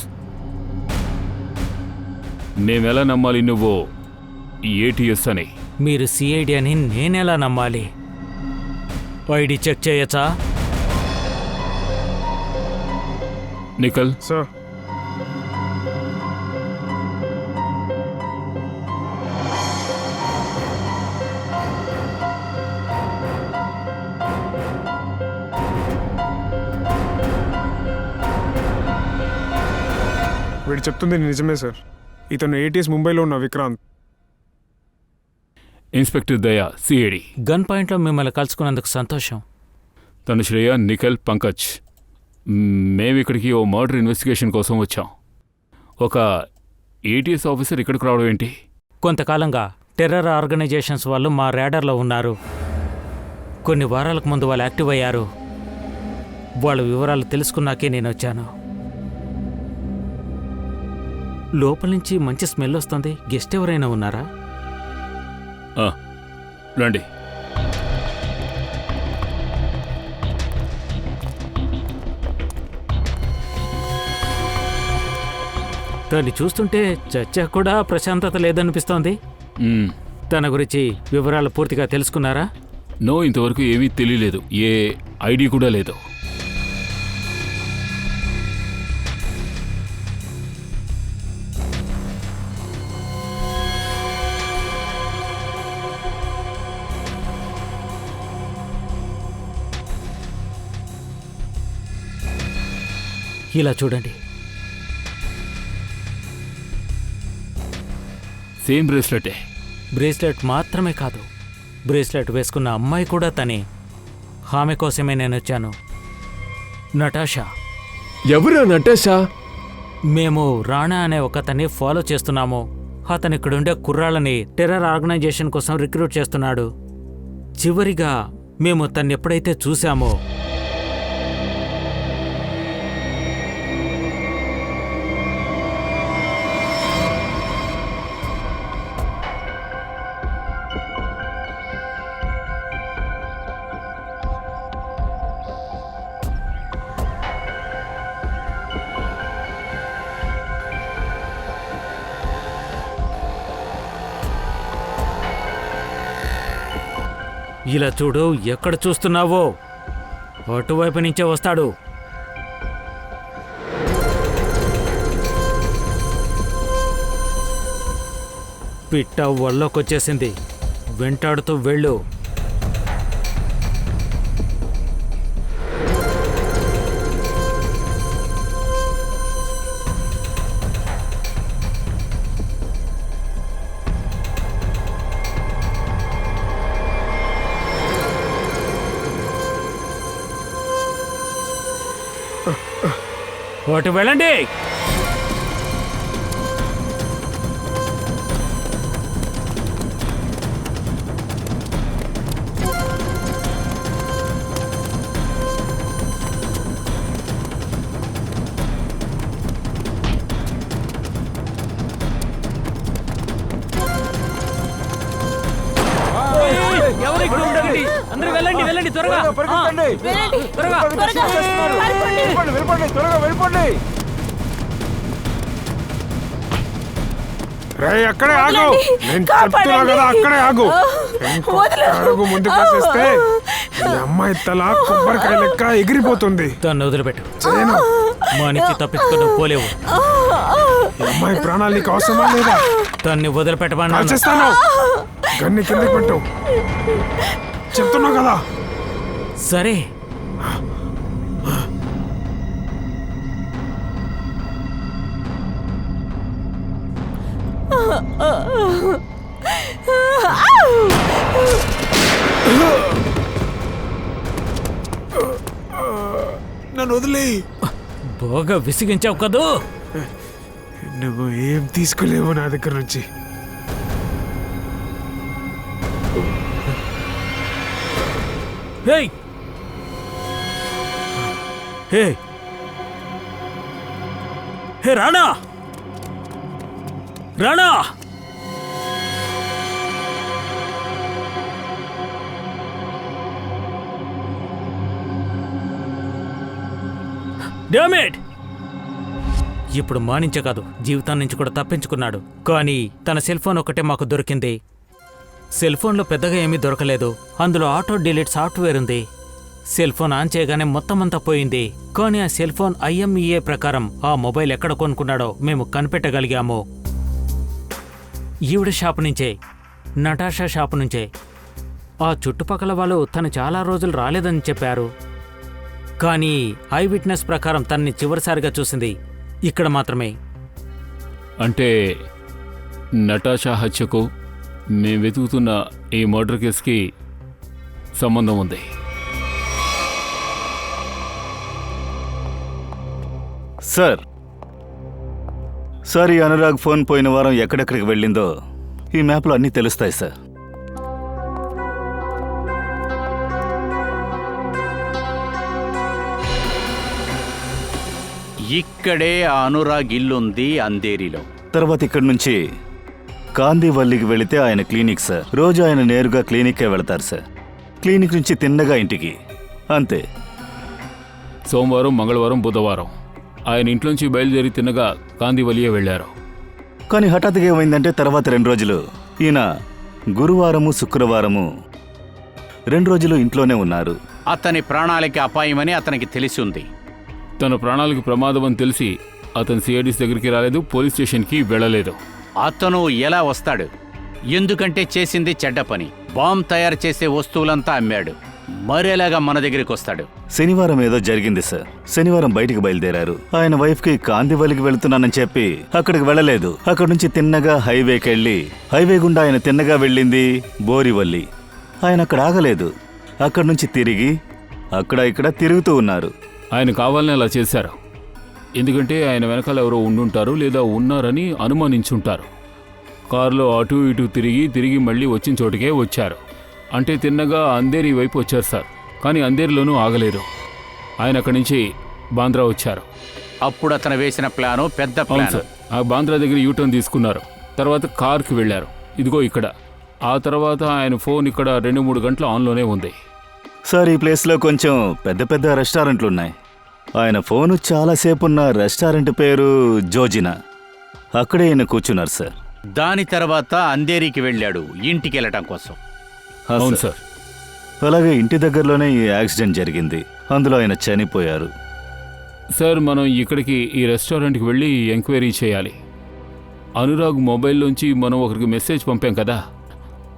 మేమెలా నమ్మాలి నువ్వు ఏటీఎస్ అని? మీరు సిఐడి అని నేనెలా నమ్మాలి? ఐడి చెక్ చేయొచ్చా? నిఖల్, సార్, వీడు చెప్తుంది నిజమే సార్. ఇతను ఏటీఎస్ ముంబైలో ఉన్న విక్రాంత్. ఇన్స్పెక్టర్ దయా, సిఐడి. గన్ పాయింట్లో మిమ్మల్ని కలుసుకున్నందుకు సంతోషం. తను శ్రేయ, నిఖిల్, పంకజ్. మేమిక్కడికి ఓ మర్డర్ ఇన్వెస్టిగేషన్ కోసం వచ్చాం. ఒక ఏటీఎస్ ఆఫీసర్ ఇక్కడికి రావడం ఏంటి? కొంతకాలంగా టెర్రర్ ఆర్గనైజేషన్స్ వాళ్ళు మా రేడర్లో ఉన్నారు. కొన్ని వారాలకు ముందు వాళ్ళు యాక్టివ్ అయ్యారు. వాళ్ళ వివరాలు తెలుసుకున్నాకే నేను వచ్చాను. లోపల నుంచి మంచి స్మెల్ వస్తుంది. గెస్ట్ ఎవరైనా ఉన్నారా? రండి. దాన్ని చూస్తుంటే చర్చ కూడా ప్రశాంతత లేదనిపిస్తోంది. తన గురించి వివరాలు పూర్తిగా తెలుసుకున్నారా? నో, ఇంతవరకు ఏమీ తెలియలేదు. ఏ ఐడి కూడా లేదు. ఇలా చూడండి. సేమ్ బ్రేస్లెటే. బ్రేస్లెట్ మాత్రమే కాదు, బ్రేస్లెట్ వేసుకున్న అమ్మాయి కూడా తనే. ఆమె కోసమే నేను వచ్చాను. నటాషా. ఎవరా నటాషా? మేము రాణా అనే ఒకతన్ని ఫాలో చేస్తున్నాము. అతను ఇక్కడుండే కుర్రాళ్ళని టెర్రర్ ఆర్గనైజేషన్ కోసం రిక్రూట్ చేస్తున్నాడు. చివరిగా మేము తన్ని ఎప్పుడైతే చూశామో ఇలా చూడు, ఎక్కడ చూస్తున్నావో అటువైపు నుంచే వస్తాడు. పిట్ట ఒళ్ళోకొచ్చేసింది. వెంటాడుతూ వెళ్ళు. అటు వెళ్ళండి. ఎవరు ఇక్కడ ఉండకండి. అందరూ వెళ్ళండి, వెళ్ళండి త్వరగా. త్వరగా వెళ్ళిపోండి. రే, అక్కడే ఆగు. నేను చెప్తున్నా కదా, అక్కడే ఆగు. అడుగు ముందుకు వేసేస్తే ఈ అమ్మాయి తల కొబ్బరికాయ లెక్క ఎగిరిపోతుంది. తను వదిలిపెట్టు. చేయను. మా నుంచి తప్పించుకుని పోలేవు. ఈ అమ్మాయి ప్రాణాలు నీకు అవసరమా లేదా? తన్ని వదిలిపెట్టమన్నా. చేస్తాను. గన్ని కిందకి పెట్టు. చెప్తున్నా కదా. సరే. నన్ను వదిలే. బాగా విసిగించావు కదూ. నువ్వు ఏం తీసుకోలేవు నా దగ్గర నుంచి. హే హే హే రాణా, రాణా. డామిట్. ఇప్పుడు మానించే కాదు, జీవితం నుంచి కూడా తప్పించుకున్నాడు. కానీ తన సెల్ ఫోన్ ఒకటే మాకు దొరికింది. సెల్ ఫోన్లో పెద్దగా ఏమీ దొరకలేదు. అందులో ఆటో డిలీట్ సాఫ్ట్వేర్ ఉంది. సెల్ ఫోన్ ఆన్ చేయగానే మొత్తం అంతా పోయింది. కానీ ఆ సెల్ ఫోన్ IMEI ప్రకారం ఆ మొబైల్ ఎక్కడ కొనుక్కున్నాడో మేము కనిపెట్టగలిగాము. ఈవిడ షాపు నుంచే, నటాషా షాపు నుంచే. ఆ చుట్టుపక్కల వాళ్ళు తను చాలా రోజులు రాలేదని చెప్పారు. కానీ ఐ విట్నెస్ ప్రకారం తన్ని చివరిసారిగా చూసింది ఇక్కడ మాత్రమే. అంటే నటాషా హత్యకు మేము వెతుకుతున్న ఈ మర్డర్ కేసుకి సంబంధం ఉంది. సార్ ఈ అనురాగ్ ఫోన్ పోయిన వారం ఎక్కడెక్కడికి వెళ్ళిందో ఈ మ్యాప్లో అన్నీ తెలుస్తాయి సార్. ఇక్కడే ఆ అనురాగ్ ఇల్లుంది, అంధేరిలో. తర్వాత ఇక్కడి నుంచి కాందివల్లికి వెళితే ఆయన క్లినిక్ సార్. రోజు ఆయన నేరుగా క్లినిక్కే వెళతారు సార్. క్లినిక్ నుంచి తిన్నగా ఇంటికి, అంతే. సోమవారం, మంగళవారం, బుధవారం ఆయన ఇంట్లోంచి బయలుదేరి తిన్నగా కాందివలియే వెళ్ళారు. కానీ హఠాత్తుగా ఏమైందంటే తర్వాత 2 రోజులు ఈయన గురువారము, శుక్రవారము 2 రోజులు ఇంట్లోనే ఉన్నారు. అతని ప్రాణాలకి అపాయమని అతనికి తెలిసి ఉంది. తన ప్రాణాలకు ప్రమాదం అని తెలిసి అతను సిఐడిస్ దగ్గరికి రాలేదు, పోలీస్ స్టేషన్కి వెళ్ళలేదు. అతను ఎలా వస్తాడు? ఎందుకంటే చేసింది చెడ్డ పని. బాంబ్ తయారు చేసే వస్తువులంతా అమ్మాడు. మరేలాగా మన దగ్గరికి వస్తాడు? శనివారం ఏదో జరిగింది సార్. శనివారం బయటికి బయలుదేరారు. ఆయన వైఫ్కి కాందివల్లికి వెళుతున్నానని చెప్పి అక్కడికి వెళ్ళలేదు. అక్కడి నుంచి తిన్నగా హైవేకి వెళ్ళి, హైవే గుండా ఆయన తిన్నగా వెళ్ళింది బోరివల్లి. ఆయన అక్కడ ఆగలేదు. అక్కడి నుంచి తిరిగి అక్కడ ఇక్కడ తిరుగుతూ ఉన్నారు. ఆయన కావాలని అలా చేశారు. ఎందుకంటే ఆయన వెనకాల ఎవరో ఉండుంటారు లేదా ఉన్నారని అనుమానించుంటారు. కారులో అటు ఇటు తిరిగి మళ్ళీ వచ్చిన చోటుకే వచ్చారు. అంటే తిన్నగా అంధేరి వైపు వచ్చారు సార్. కానీ అంధేరిలోనూ ఆగలేదు. ఆయన అక్కడి నుంచి బాంద్రా వచ్చారు. అప్పుడు అతను వేసిన ప్లాను పెద్ద అవును ప్లాన్. సార్. ఆ బాంద్రా దగ్గర యూటర్న్ తీసుకున్నారు. తర్వాత కార్కి వెళ్ళారు. ఇదిగో ఇక్కడ. ఆ తర్వాత ఆయన ఫోన్ ఇక్కడ 2-3 గంటలు ఆన్లోనే ఉంది. సార్, ఈ ప్లేస్లో కొంచెం పెద్ద పెద్ద రెస్టారెంట్లు ఉన్నాయి. ఆయన ఫోను చాలాసేపు ఉన్న రెస్టారెంట్ పేరు జోజినా. అక్కడే ఈయన కూర్చున్నారు సార్. దాని తర్వాత అంధేరికి వెళ్ళాడు ఇంటికి వెళ్ళటం కోసం. అవును సార్. అలాగే ఇంటి దగ్గరలోనే ఈ యాక్సిడెంట్ జరిగింది. అందులో ఆయన చనిపోయారు. సార్, మనం ఇక్కడికి ఈ రెస్టారెంట్కి వెళ్ళి ఎంక్వైరీ చేయాలి. అనురాగ్ మొబైల్లోంచి మనం ఒకరికి మెసేజ్ పంపాం కదా,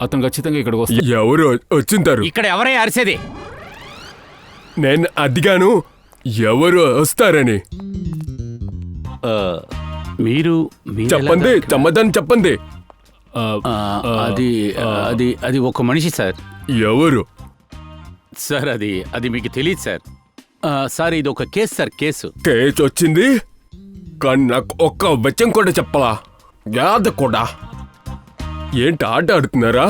అతను ఖచ్చితంగా ఇక్కడికి వస్తాడు. ఎవరు వచ్చింటారు? ఇక్కడ ఎవరై అరిసేది? నేను అదిగాను ఎవరు వస్తారని. మీరు చెప్పండి, చమ్మదని చెప్పండి. అది ఒక మనిషి సార్. ఎవరు సార్ అది మీకు తెలియదు సార్. సార్ ఇది ఒక కేసు సార్. కేసు వచ్చింది కానీ నాకు ఒక్క వెచ్చం కూడా చెప్పలా. యాద కూడా. ఏంటి ఆట ఆడుతున్నారా?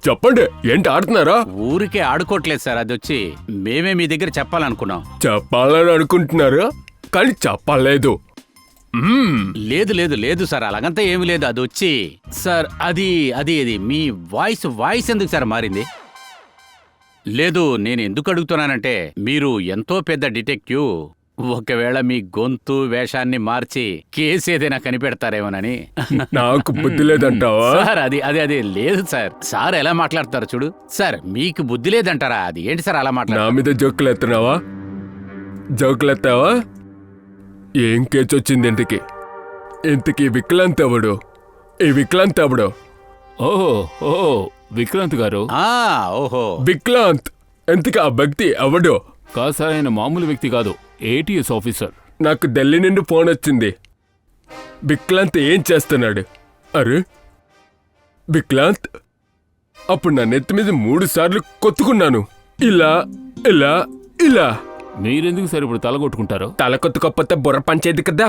చెప్పండి, ఏంటి ఆడుతున్నారా? ఊరికే ఆడుకోవట్లేదు సార్. అది వచ్చి మేమే మీ దగ్గర చెప్పాలనుకున్నాం. చెప్పాలని అనుకుంటున్నారు కానీ చెప్పలేదు. లేదు లేదు లేదు సార్, అలాగంతా ఏమి లేదు. అది వచ్చి సార్ అది మీ వాయిస్ ఎందుకు సార్ మారింది? లేదు, నేను ఎందుకు అడుగుతున్నానంటే మీరు ఎంతో పెద్ద డిటెక్టివ్. ఒకవేళ మీ గొంతు వేషాన్ని మార్చి కేసు ఏదైనా కనిపెడతారేమోనని. నాకు బుద్ధి లేదంటావా? సార్ అది లేదు సార్. సార్ ఎలా మాట్లాడతారు చూడు. సార్ మీకు బుద్ధి లేదంటారా? అది ఏంటి సార్ అలా మాట్లాడు? నా మీద జోకులు ఎత్తున్నావా? జోకులు ఎత్తావా? ఏం కేసు వచ్చింది ఇంతకి విక్రాంత్ ఎవడు? ఈ విక్రాంత్ ఎవడు? ఓహో, విక్రాంత్ గారు. ఓహో, విక్రాంత్ ఎంతకి ఆ వ్యక్తి ఎవడు? కాదు సార్, ఆయన మామూలు వ్యక్తి కాదు, ఏటీఎస్ ఆఫీసర్. నాకు ఢిల్లీ నుండి ఫోన్ వచ్చింది. విక్రాంత్ ఏం చేస్తున్నాడు? అరే విక్రాంత్, అప్పుడు నా నెత్తి మీద 3 సార్లు కొట్టుకున్నాను. ఇలా ఇలా ఇలా. మీరెందుకు సార్ ఇప్పుడు తల కొట్టుకుంటారు? తల కొట్టుకోకపోతే బుర్ర పనిచేయదు కదా.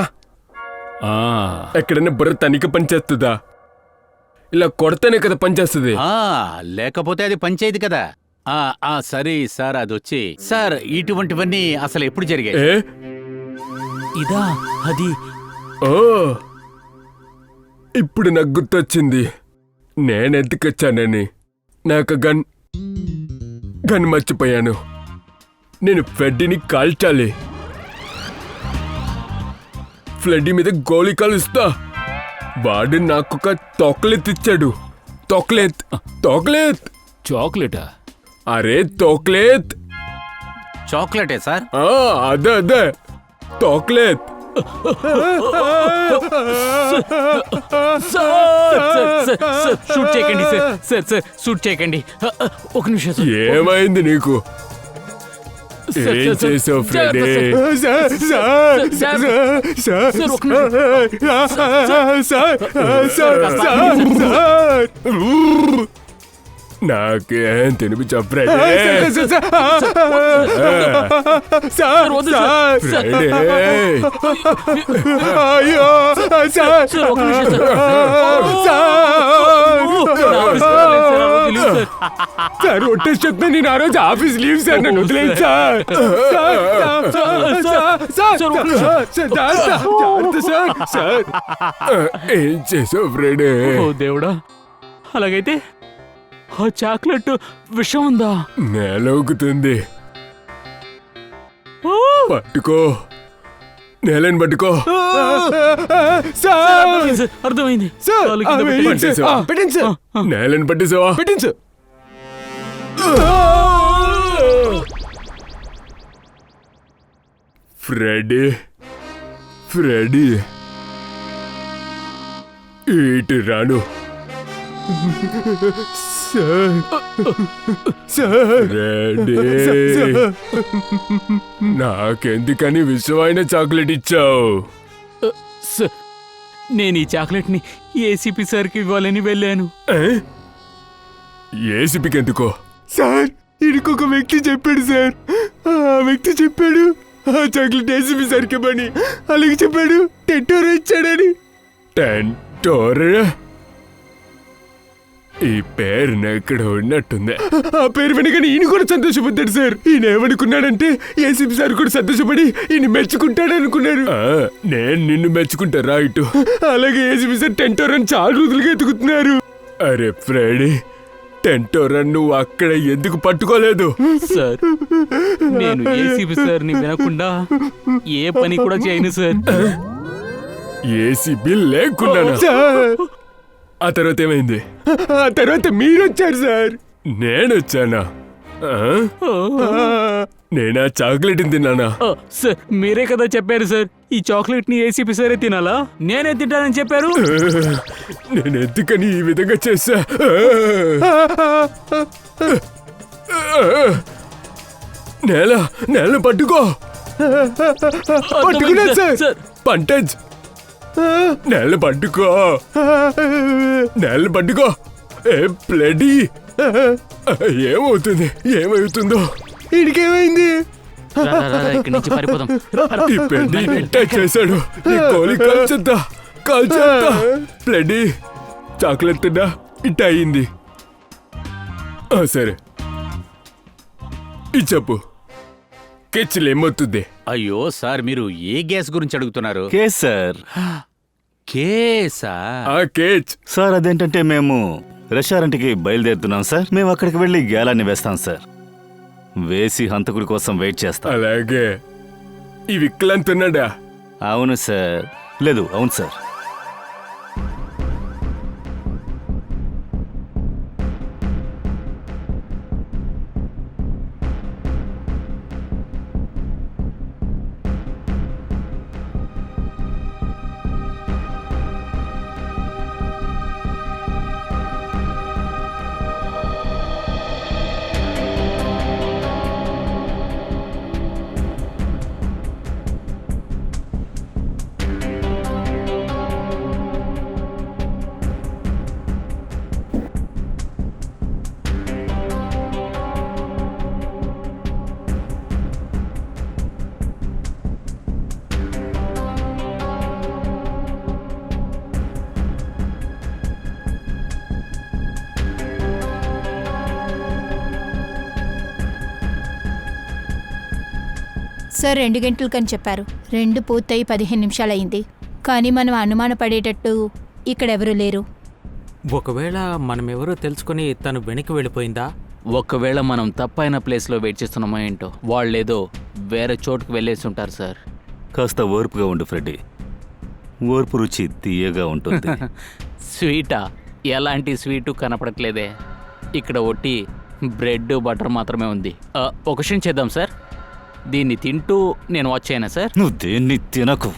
ఎక్కడైనా బుర్ర తనిఖీ పనిచేస్తుందా? ఇలా కొడితేనే కదా పనిచేస్తుంది. లేకపోతే అది పంచాయతీ కదా. సరే సార్, అది వచ్చి సార్ ఇటువంటివన్నీ అసలు ఎప్పుడు జరిగాయి? ఇదా అది? ఇప్పుడు నాకు గుర్తొచ్చింది నేనెందుకొచ్చానని. నాకు గన్ మర్చిపోయాను. నేను ఫ్రెడ్డీని కాల్చాలి. ఫ్రెడ్డీ మీద గోళీ కాలుస్తా. వాడు నాకొక చాక్లెట్ ఇచ్చాడు. చాక్లెటా? అరే చాక్లెట్. చాక్లెటే సార్? అదే చాక్లెట్. షూట్ చేయకండి సార్. షూట్ చేయకండి. ఒక నిమిషం. ఏమైంది నీకు? ఏం చేసావు ఫ్రెండే? నాకేం తినిపించా ఫ్రెండే? అయ్యో సార్ ఒట్టేసి చెప్తా, నేను ఆ రోజు ఆఫీస్ లీవ్ సార్, నన్ను వదిలేదు సార్. ఏం చేసావు ఫ్రెండే? ఓ దేవుడా, అలాగైతే ఆ చాక్లెట్ విషం ఉందా? నేలవుకుతుంది. పట్టుకో, నేలని పట్టుకో. అర్థమైంది. నేలని పట్టేసావా? పెట్టించు. ఫ్రెడీ, ఫ్రెడీ ఇటు రాను. నాకెందుకని విషమైన చాక్లెట్ ఇచ్చావు? సార్, నేను ఈ చాక్లెట్ని ఏసీపీ సార్కి ఇవ్వాలని వెళ్ళాను. ఏసీపీకి ఎందుకో? సార్, ఇడికొక వ్యక్తి చెప్పాడు సార్. ఆ వ్యక్తి చెప్పాడు ఆ చాక్లెట్ ఏసీపీ సార్కి ఇవ్వని. అలాగే చెప్పాడు. టెంటోర ఇచ్చాడని. టెంటోర? ఈ పేరు ఎక్కడ ఉన్నట్టుంది. ఆ పేరు వినగానే ఈయన కూడా సంతోషపడ్డాడు సార్. ఈయన ఏమనుకున్నాడంటే ఏసీపీ సార్ కూడా సంతోషపడి ఈయన మెచ్చుకుంటాడు అనుకున్నారు. నేను నిన్ను మెచ్చుకుంటా రైట్. అలాగే ఏసీపీ సార్ టెంటోరన్ చాలా రోజులుగా ఎత్తుకుతున్నారు. అరే ఫ్రెడీ, టెంటోరన్ నువ్వు అక్కడ ఎందుకు పట్టుకోలేదు? సార్, నేను ఏసీపీ సార్ని వినకుండా ఏ పని కూడా చేయను సార్. ఏసీపీ లేకున్నానా? ఆ తర్వాత ఏమైంది? ఆ తర్వాత మీరు వచ్చారు సార్. నేను వచ్చానా? నేనా చాక్లెట్ తిన్నానా? సార్, మీరే కదా చెప్పారు సార్ ఈ చాక్లెట్ ని ఏసీపీ సారే తినాలా. నేనే తింటానని చెప్పారు. నేను ఎందుకని ఈ విధంగా చేశా? నేల పట్టుకో. పట్టుకున్నా సార్. పంటజ్, నేల పట్టుకో. నేల పట్టుకో. ఏ ప్లడీ, ఏమవుతుందో? ఈడికేమైంది? ఇక్కడి నుంచి పారిపోదాం. ఈ పెద్ద అటాక్ చేశాడు. ఈ కోలి కాల్చేద్దా. ప్లడీ, చాక్లెట్ తిన్నా ఇట్ట అయింది. సరే, ఇది చెప్పు, కెచ్చులు ఏమవుతుంది? అయ్యో సార్, మీరు ఏ గ్యాస్ గురించి అడుగుతున్నారు? Case sir. కేసా? కేచ్ సార్, అదేంటంటే మేము రెస్టారెంట్కి బయలుదేరుతున్నాం సార్. మేము అక్కడికి వెళ్ళి గేలాన్ని వేస్తాం సార్. వేసి హంతకుడి కోసం వెయిట్ చేస్తాం. అలాగే. ఈ విక్కలంతున్నాడా? అవును సార్. లేదు, అవును సార్. సార్ 2 గంటలకని చెప్పారు. 2 పూర్తయి 15 నిమిషాలయ్యింది. కానీ మనం అనుమానపడేటట్టు ఇక్కడెవరూ లేరు. ఒకవేళ మనమెవరో తెలుసుకుని తను వెనక్కి వెళ్ళిపోయిందా? ఒకవేళ మనం తప్పైన ప్లేస్లో వెయిట్ చేస్తున్నామో ఏంటో. వాళ్ళేదో వేరే చోటుకు వెళ్ళేసి ఉంటారు సార్. కాస్త ఓర్పుగా ఉండు ఫ్రెడ్డి. ఓర్పు రుచి తీయగా ఉంటుంది. స్వీటా? ఎలాంటి స్వీటు కనపడట్లేదే. ఇక్కడ ఒట్టి బ్రెడ్ బటర్ మాత్రమే ఉంది. ఒక విషయం చేద్దాం సార్, దీన్ని తింటూ నేను వాచ్ చేయనా సార్? నువ్వు దేన్ని తినకు.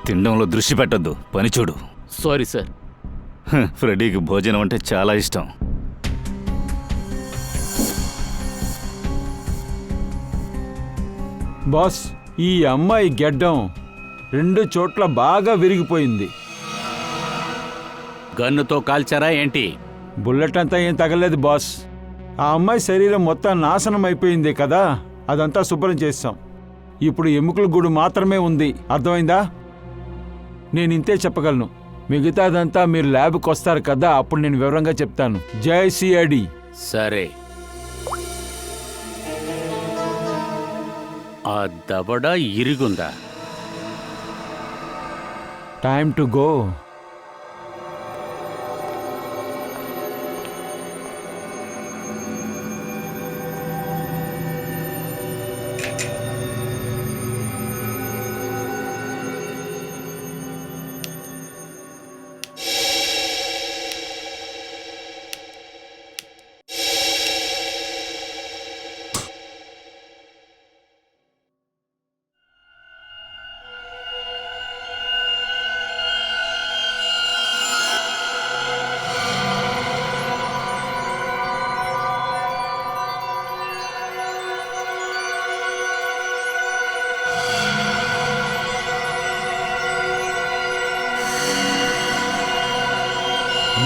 తినడంలో దృష్టి పెట్టద్దు, పని చూడు. Sorry sir. ఫ్రెడీకి భోజనం అంటే చాలా ఇష్టం. బాస్, ఈ అమ్మాయి గెడ్డం 2 చోట్ల బాగా విరిగిపోయింది. గన్నుతో కాల్చారా ఏంటి? బుల్లెట్ అంతా ఏం తగలేదు బాస్. ఆ అమ్మాయి శరీరం మొత్తం నాశనం అయిపోయింది కదా, అదంతా శుభ్రం చేస్తాం. ఇప్పుడు ఎముకల గూడు మాత్రమే ఉంది, అర్థమైందా? నేను ఇంతే చెప్పగలను. మిగతాదంతా మీరు ల్యాబ్కి వస్తారు కదా, అప్పుడు నేను వివరంగా చెప్తాను. జై సిఐడి. సరే. ఆ దవడ ఇరుగుందా? Time to go.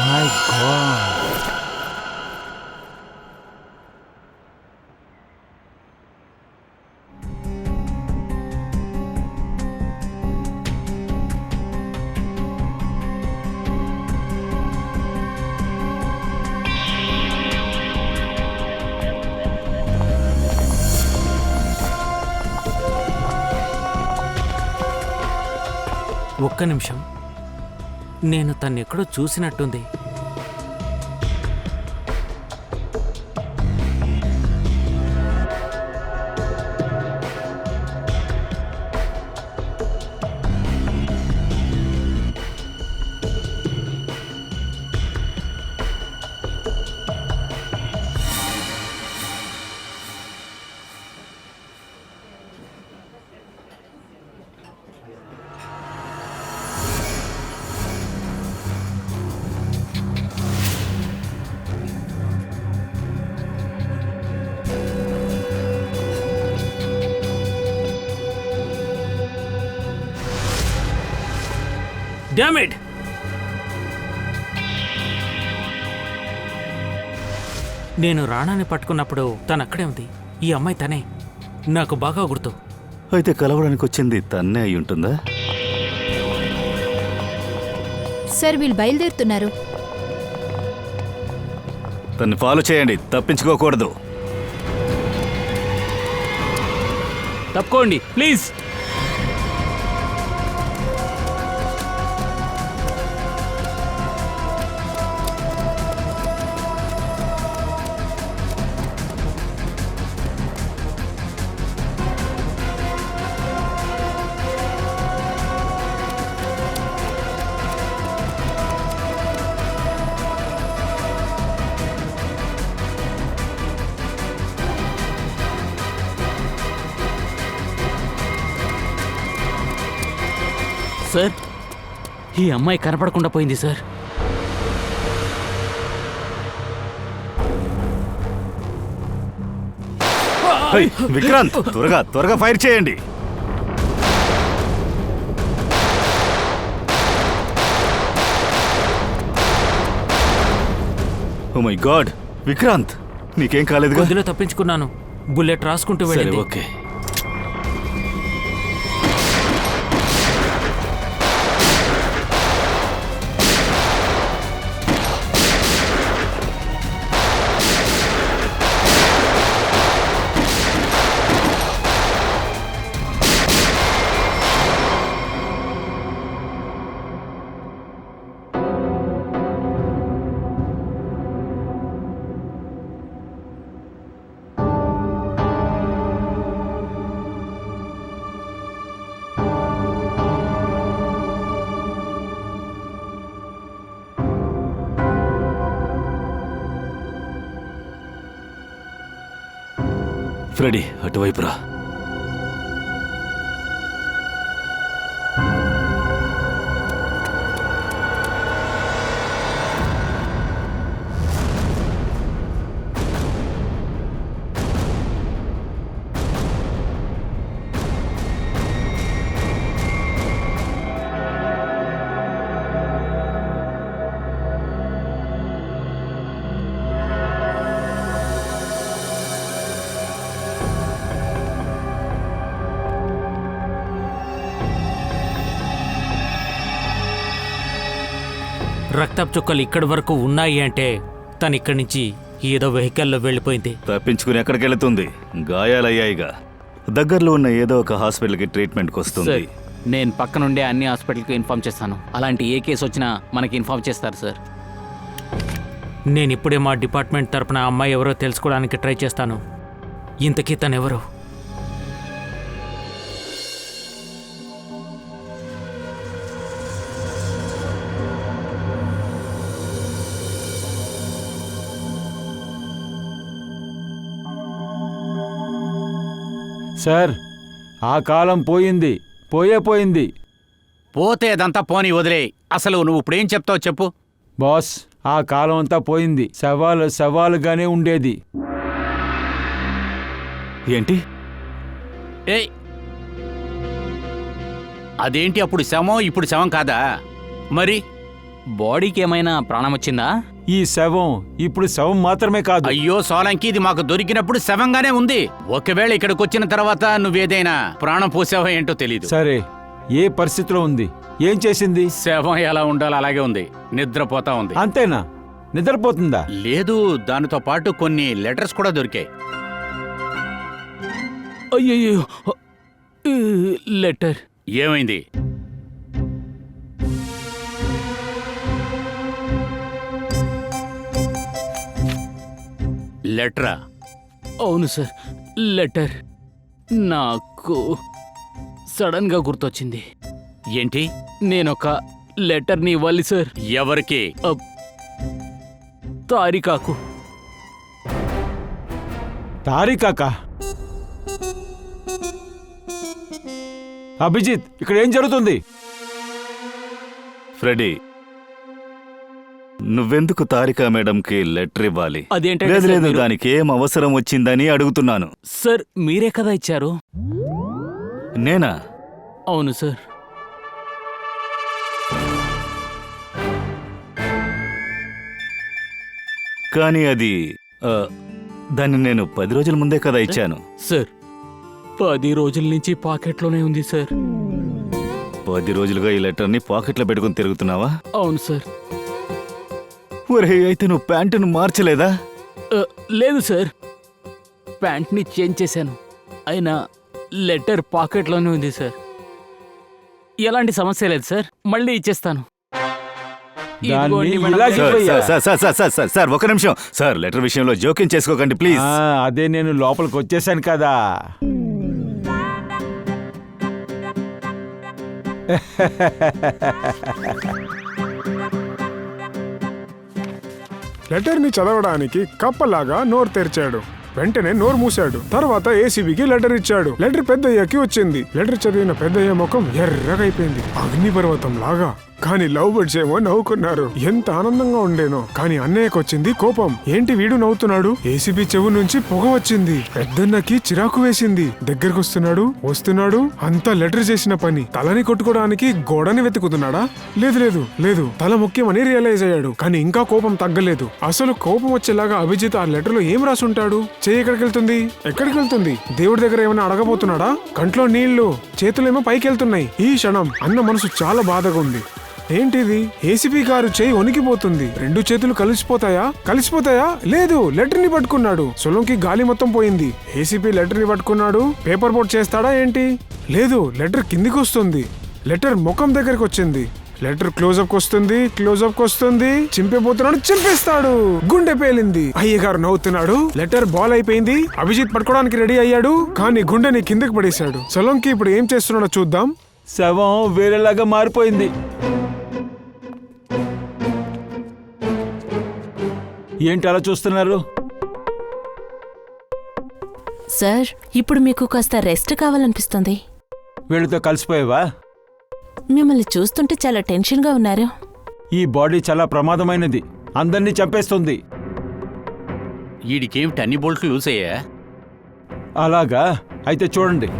My god. ఒక్క నిమిషం, నేను తన్నెక్కడో చూసినట్టుంది. Damn it! నేను రాణాని పట్టుకున్నప్పుడు తను అక్కడే ఉంది. ఈ అమ్మాయి తనే, నాకు బాగా గుర్తు. అయితే కలవడానికి వచ్చింది తన్నే అయి ఉంటుందా? సార్, వీళ్ళు బయలుదేరుతున్నారు. తన్ని ఫాలో చేయండి, తప్పించుకోకూడదు. తప్పుకోండి ప్లీజ్. సార్, ఈ అమ్మాయి కనపడకుండా పోయింది సార్. విక్రాంత్, త్వరగా ఫైర్ చేయండి. ఓ మై గాడ్, విక్రాంత్, నీకేం కాలేదు? గదిలో తప్పించుకున్నాను. బుల్లెట్ రాసుకుంటూ వెళ్ళింది. ఓకే. ఫ్రెడీ, అటువైపు రా. రక్తపు చుక్కలు ఇక్కడి వరకు ఉన్నాయి అంటే తను ఇక్కడి నుంచి ఏదో వెహికల్లో వెళ్ళిపోయింది. తప్పించుకుని ఎక్కడికి వెళుతుంది? గాయాలయ్యాయిగా. దగ్గరలో ఉన్న ఏదో ఒక హాస్పిటల్కి ట్రీట్మెంట్కి వస్తుంది. సార్, నేను పక్కనుండే అన్ని హాస్పిటల్కి ఇన్ఫార్మ్ చేస్తాను. అలాంటి ఏ కేసు వచ్చినా మనకి ఇన్ఫార్మ్ చేస్తారు సార్. నేను ఇప్పుడే మా డిపార్ట్మెంట్ తరపున ఆ అమ్మాయి ఎవరో తెలుసుకోవడానికి ట్రై చేస్తాను. ఇంతకీ తనెవరో? సార్, ఆ కాలం పోయింది, పోయింది. పోతే అదంతా పోనీ వదిలే. అసలు నువ్వు ఇప్పుడేం చెప్తావు చెప్పు. బాస్, ఆ కాలం అంతా పోయింది. సవాలుగానే ఉండేది. ఏంటి? ఏయ్, అదేంటి అప్పుడు శవం ఇప్పుడు శవం కాదా? మరి బాడీకి ఏమైనా ప్రాణం వచ్చిందా? ఈ శవం ఇప్పుడు శవం మాత్రమే కాదు. అయ్యో సోలంకి, ఇది మాకు దొరికినప్పుడు శవంగానే ఉంది. ఒకవేళ ఇక్కడికి వచ్చిన తర్వాత నువ్వేదైనా ప్రాణం పోసావో ఏంటో తెలీదు. సరే, ఏ పరిస్థితిలో ఉంది? ఏం చేసింది? శవం ఎలా ఉండాలో అలాగే ఉంది, నిద్రపోతా ఉంది. అంతేనా? నిద్రపోతుందా? లేదు, దానితో పాటు కొన్ని లెటర్స్ కూడా దొరికాయి. అయ్యయ్యో, లెటర్. ఏమైంది? లెటరా? అవును సార్, లెటర్. నాకు సడన్ గా గుర్తొచ్చింది. ఏంటి? నేనొక లెటర్ని ఇవ్వాలి సార్. ఎవరికి? తారికాకు. తారికాకా? అభిజిత్, ఇక్కడ ఏం జరుగుతుంది? ఫ్రెడీ, నువ్వెందుకు తారికా మేడంకి లెటర్ ఇవ్వాలి? అదేంటంటే లేదు సార్ లేదు, మీరు- దానికి ఏం అవసరం వచ్చిందని అడుగుతున్నాను. సార్, మీరే కదా ఇచ్చారు. నేనా? అవును సార్. కానీ అది దాన్ని నేను 10 రోజుల ముందే కదా ఇచ్చాను. సార్, 10 రోజుల నుంచి పాకెట్లోనే ఉంది సార్. 10 రోజులుగా ఈ లెటర్ని పాకెట్లో పెట్టుకుని తిరుగుతున్నావా? అవును సార్. ఒరే, అయితే నువ్వు ప్యాంటును మార్చలేదా? లేదు సార్, ప్యాంట్ని చేంజ్ చేశాను. అయినా లెటర్ పాకెట్లోనే ఉంది సార్. ఎలాంటి సమస్య లేదు సార్, మళ్ళీ ఇచ్చేస్తాను. దాన్ని ఇదిగోండి మేడం. ఇలా సార్, చెప్పయ్యా. Sir, sir, sir, sir, sir, sir, ఒక నిమిషం సార్. లెటర్ విషయంలో జోక్యం చేసుకోకండి ప్లీజ్. అదే నేను లోపలికి వచ్చేసాను కదా. లెటర్ ని చదవడానికి కప్పలాగా నోరు తెరిచాడు. వెంటనే నోరు మూశాడు. తర్వాత ఏసీబీకి లెటర్ ఇచ్చాడు. లెటర్ పెద్దయ్యకి వచ్చింది. లెటర్ చదివిన పెద్దయ్య ముఖం ఎర్రగైపోయింది, అగ్నిపర్వతం లాగా. కానీ లవ్ బర్డ్స్ ఏమో నవ్వుకున్నారు. ఎంత ఆనందంగా ఉండేనో. కానీ అన్నయ్యకు వచ్చింది కోపం. ఏంటి వీడు నవ్వుతున్నాడు? ఏసీబీ చెవు నుంచి పొగ వచ్చింది. పెద్దన్నకి చిరాకు వేసింది. దగ్గరకు వస్తున్నాడు. అంతా లెటర్ చేసిన పని. తలని కొట్టుకోవడానికి గోడని వెతుకుతున్నాడా? లేదు లేదు లేదు, తల ముఖ్యమని రియలైజ్ అయ్యాడు. కానీ ఇంకా కోపం తగ్గలేదు. అసలు కోపం వచ్చేలాగా అభిజిత్ ఆ లెటర్ లో ఏం రాసుంటాడు? చెయ్యి ఎక్కడికి వెళ్తుంది? దేవుడి దగ్గర ఏమైనా అడగబోతున్నాడా? కంట్లో నీళ్లు, చేతులేమో పైకి వెళ్తున్నాయి. ఈ క్షణం అన్న మనసు చాలా బాధగా ఉంది. ఏంటిది? ఏసీపీ గారు చేయి వణికిపోతుంది. 2 చేతులు కలిసిపోతాయా? లేదు, లెటర్ ని పట్టుకున్నాడు. సొలంకి గాలి మొత్తం పోయింది. ఏసీపీ లెటర్ ని పట్టుకున్నాడు. పేపర్ బోర్డ్ చేస్తాడా ఏంటి? లేదు, లెటర్ కిందికి వస్తుంది. లెటర్ ముఖం దగ్గరికి వచ్చింది. లెటర్ క్లోజప్ వస్తుంది. చింపేపోతున్నాడు, చింపేస్తాడు. గుండె పేలింది. అయ్యగారు నవ్వుతున్నాడు. లెటర్ బాల్ అయిపోయింది. అభిజిత్ పట్టుకోవడానికి రెడీ అయ్యాడు. కానీ గుండెని కిందకి పడేశాడు. సొలంకి ఇప్పుడు ఏం చేస్తున్నాడో చూద్దాం. శవం వేరేలాగా మారిపోయింది. ఏంటి అలా చూస్తున్నారు? సార్, ఇప్పుడు మీకు కాస్త రెస్ట్ కావాలనిపిస్తుంది. వీళ్ళతో కలిసిపోయావా? మిమ్మల్ని చూస్తుంటే చాలా టెన్షన్గా ఉన్నారు. ఈ బాడీ చాలా ప్రమాదమైనది, అందరినీ చంపేస్తుంది. వీడికేమిటి అన్ని బోల్ట్లు లూజ్ అయ్యా? అలాగా? అయితే చూడండి.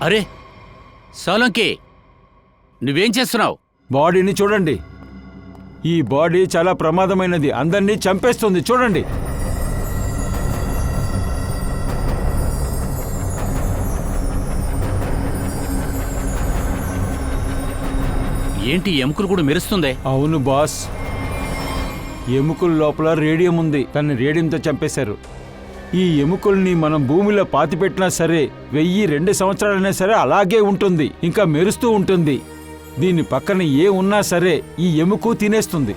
అరే సోలంకి, నువ్వేం చేస్తున్నావు? బాడీని చూడండి. ఈ బాడీ చాలా ప్రమాదమైనది, అందరినీ చంపేస్తుంది. చూడండి. ఏంటి ఎముకలు కూడా మెరుస్తుందే? అవును బాస్, ఎముకల లోపల రేడియం ఉంది. తన్ని రేడియంతో చంపేశారు. ఈ ఎముకల్ని మనం భూమిలో పాతిపెట్టినా సరే 1000-2 సంవత్సరాలైనా సరే అలాగే ఉంటుంది, ఇంకా మెరుస్తూ ఉంటుంది. దీని పక్కన ఏ ఉన్నా సరే ఈ ఎముక తినేస్తుంది.